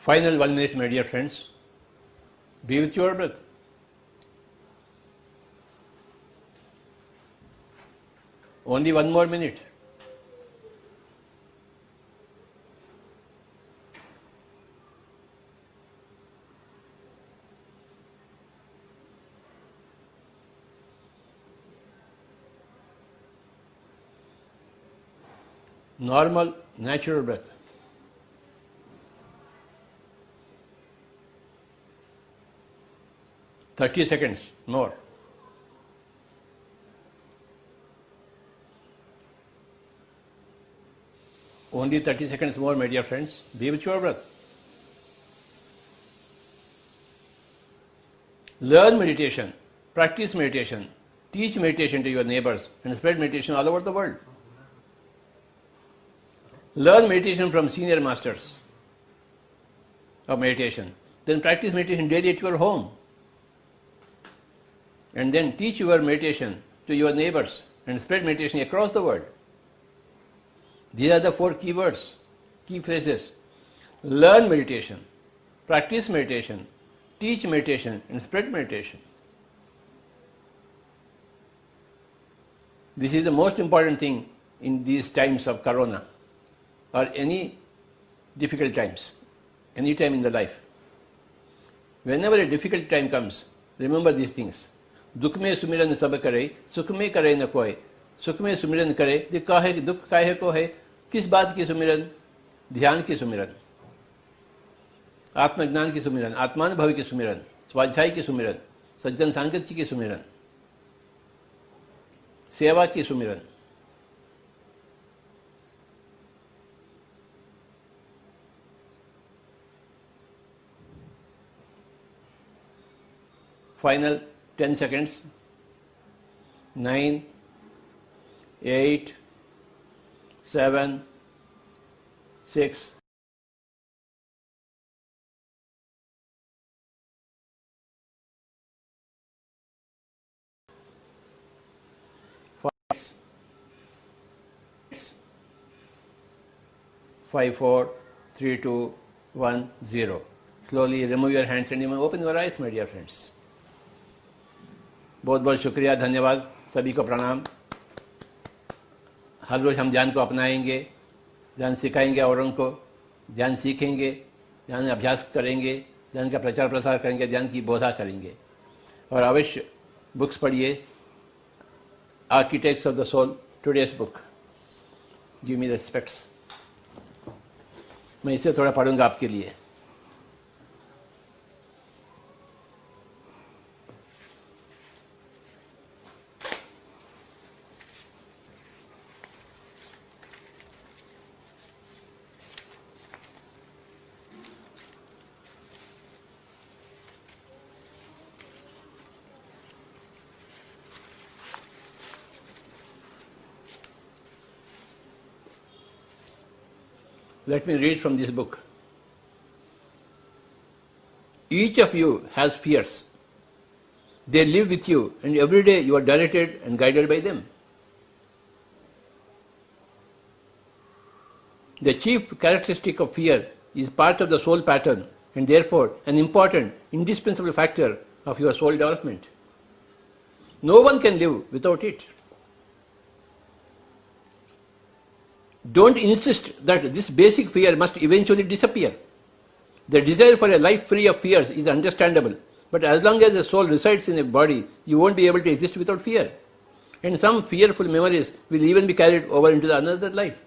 Final 1 minute, my dear friends. Be with your breath. Only 1 more minute. Normal, natural breath. "30 seconds more. Only 30 seconds more, my dear friends. Be with your breath. Learn meditation, practice meditation, teach meditation to your neighbors, and spread meditation all over the world. Learn meditation from senior masters of meditation. Then practice meditation daily at your home. And then teach your meditation to your neighbors and spread meditation across the world. These are the 4 key words, key phrases. Learn meditation, practice meditation, teach meditation, and spread meditation. This is the most important thing in these times of corona or any difficult times, any time in the life. Whenever a difficult time comes, remember these things. दुख में सुमिरन सब करे, सुख में करे न कोय. सुख में सुमिरन करे, दुख काहे को है. किस बात की सुमिरन? ध्यान की सुमिरन, आत्मज्ञान की सुमिरन, आत्मानुभव की सुमिरन, स्वाध्याय की सुमिरन, सज्जन सांगत्य की सुमिरन, सेवा की सुमिरन. Final 10 seconds. 9, 8, 7, 6, 5, 4, 3, 2, 1, 0. Slowly remove your hands and open your eyes, my dear friends. बहुत बहुत शुक्रिया, धन्यवाद, सभी को प्रणाम. हर रोज़ हम ध्यान को अपनाएंगे, ध्यान सिखाएंगे, औरों को ध्यान सीखेंगे, ध्यान अभ्यास करेंगे, ध्यान का प्रचार प्रसार करेंगे, ध्यान की बोधा करेंगे. और अवश्य बुक्स पढ़िए. Architects of the soul, today's book. Give me the respects. मैं इसे थोड़ा पढ़ूंगा आपके लिए. Let me read from this book. Each of you has fears. They live with you, and every day you are directed and guided by them. The chief characteristic of fear is part of the soul pattern and therefore an important, indispensable factor of your soul development. No one can live without it. Don't insist that this basic fear must eventually disappear. The desire for a life free of fears is understandable, but as long as the soul resides in a body, you won't be able to exist without fear. And some fearful memories will even be carried over into another life.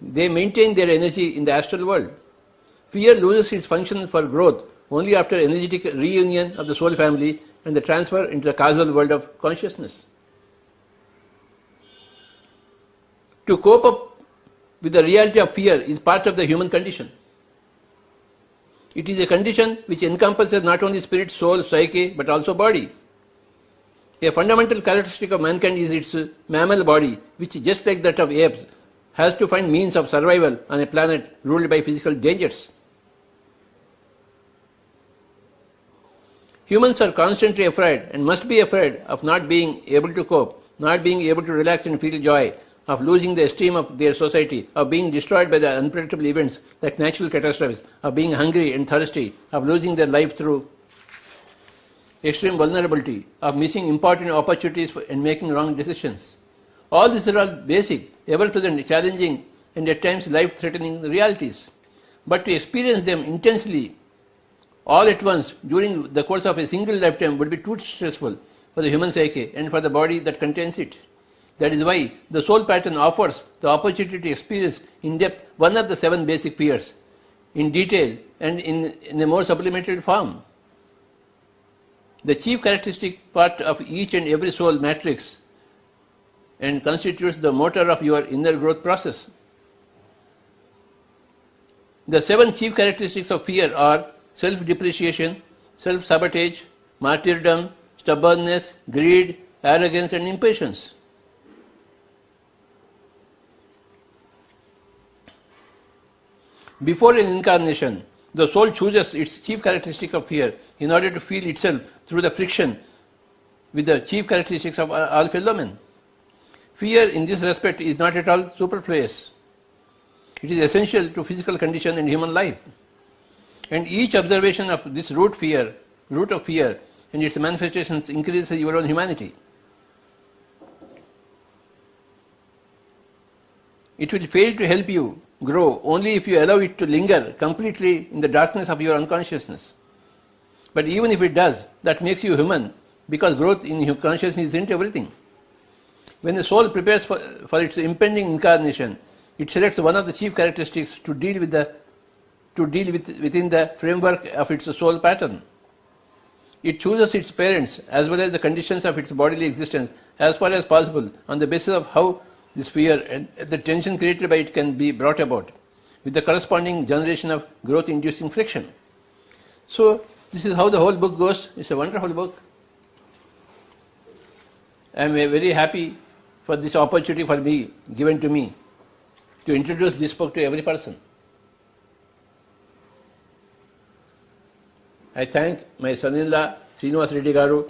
They maintain their energy in the astral world. Fear loses its function for growth only after energetic reunion of the soul family and the transfer into the causal world of consciousness. To cope up with the reality of fear is part of the human condition. It is a condition which encompasses not only spirit, soul, psyche, but also body. A fundamental characteristic of mankind is its mammal body, which, just like that of apes, has to find means of survival on a planet ruled by physical dangers. Humans are constantly afraid and must be afraid of not being able to cope, not being able to relax and feel joy, of losing the esteem of their society, of being destroyed by the unpredictable events like natural catastrophes, of being hungry and thirsty, of losing their life through extreme vulnerability, of missing important opportunities and making wrong decisions. All these are all basic, ever-present, challenging, and at times life-threatening realities. But to experience them intensely all at once during the course of a single lifetime would be too stressful for the human psyche and for the body that contains it. That is why the soul pattern offers the opportunity to experience in depth one of the 7 basic fears in detail and in a more sublimated form. The chief characteristic part of each and every soul matrix and constitutes the motor of your inner growth process. The 7 chief characteristics of fear are self-depreciation, self-sabotage, martyrdom, stubbornness, greed, arrogance, and impatience. Before an incarnation, the soul chooses its chief characteristic of fear in order to feel itself through the friction with the chief characteristics of all fellow men. Fear in this respect is not at all superfluous. It is essential to physical condition and human life. And each observation of this root of fear and its manifestations increases your own humanity. It will fail to help you grow only if you allow it to linger completely in the darkness of your unconsciousness. But even if it does, that makes you human, because growth in consciousness isn't everything. When the soul prepares for its impending incarnation, it selects one of the chief characteristics to deal within the framework of its soul pattern. It chooses its parents as well as the conditions of its bodily existence as far as possible on the basis of how this fear and the tension created by it can be brought about, with the corresponding generation of growth-inducing friction. So, this is how the whole book goes. It's a wonderful book. I am very happy for this opportunity given to me to introduce this book to every person. I thank my son-in-law, Srinivas Reddy Garu,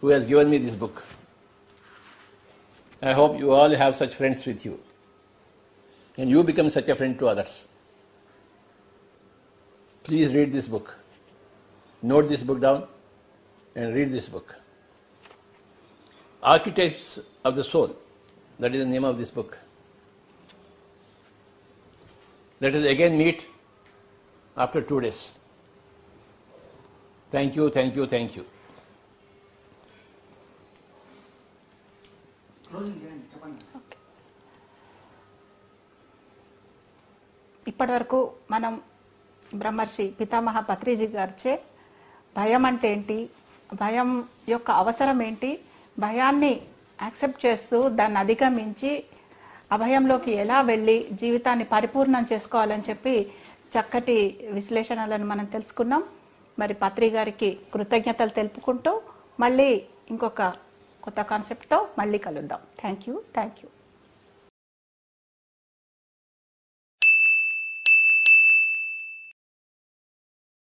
who has given me this book. I hope you all have such friends with you, and you become such a friend to others. Please read this book. Note this book down and read this book. Archetypes of the Soul, that is the name of this book. Let us again meet after 2 days. Thank you, thank you, thank you. ఇప్పటివరకు మనం బ్రహ్మర్షి పితామహ పత్రిజీ గారిచే భయం అంటే ఏంటి, భయం యొక్క అవసరం ఏంటి, భయాన్ని యాక్సెప్ట్ చేస్తూ దాన్ని అధిగమించి అభయంలోకి ఎలా వెళ్ళి జీవితాన్ని పరిపూర్ణం చేసుకోవాలని చెప్పి చక్కటి విశ్లేషణలను మనం తెలుసుకున్నాం. మరి పత్రి గారికి కృతజ్ఞతలు తెలుపుకుంటూ మళ్ళీ ఇంకొక కొత్త కాన్సెప్ట్తో మళ్ళీ కలుద్దాం. Thank you.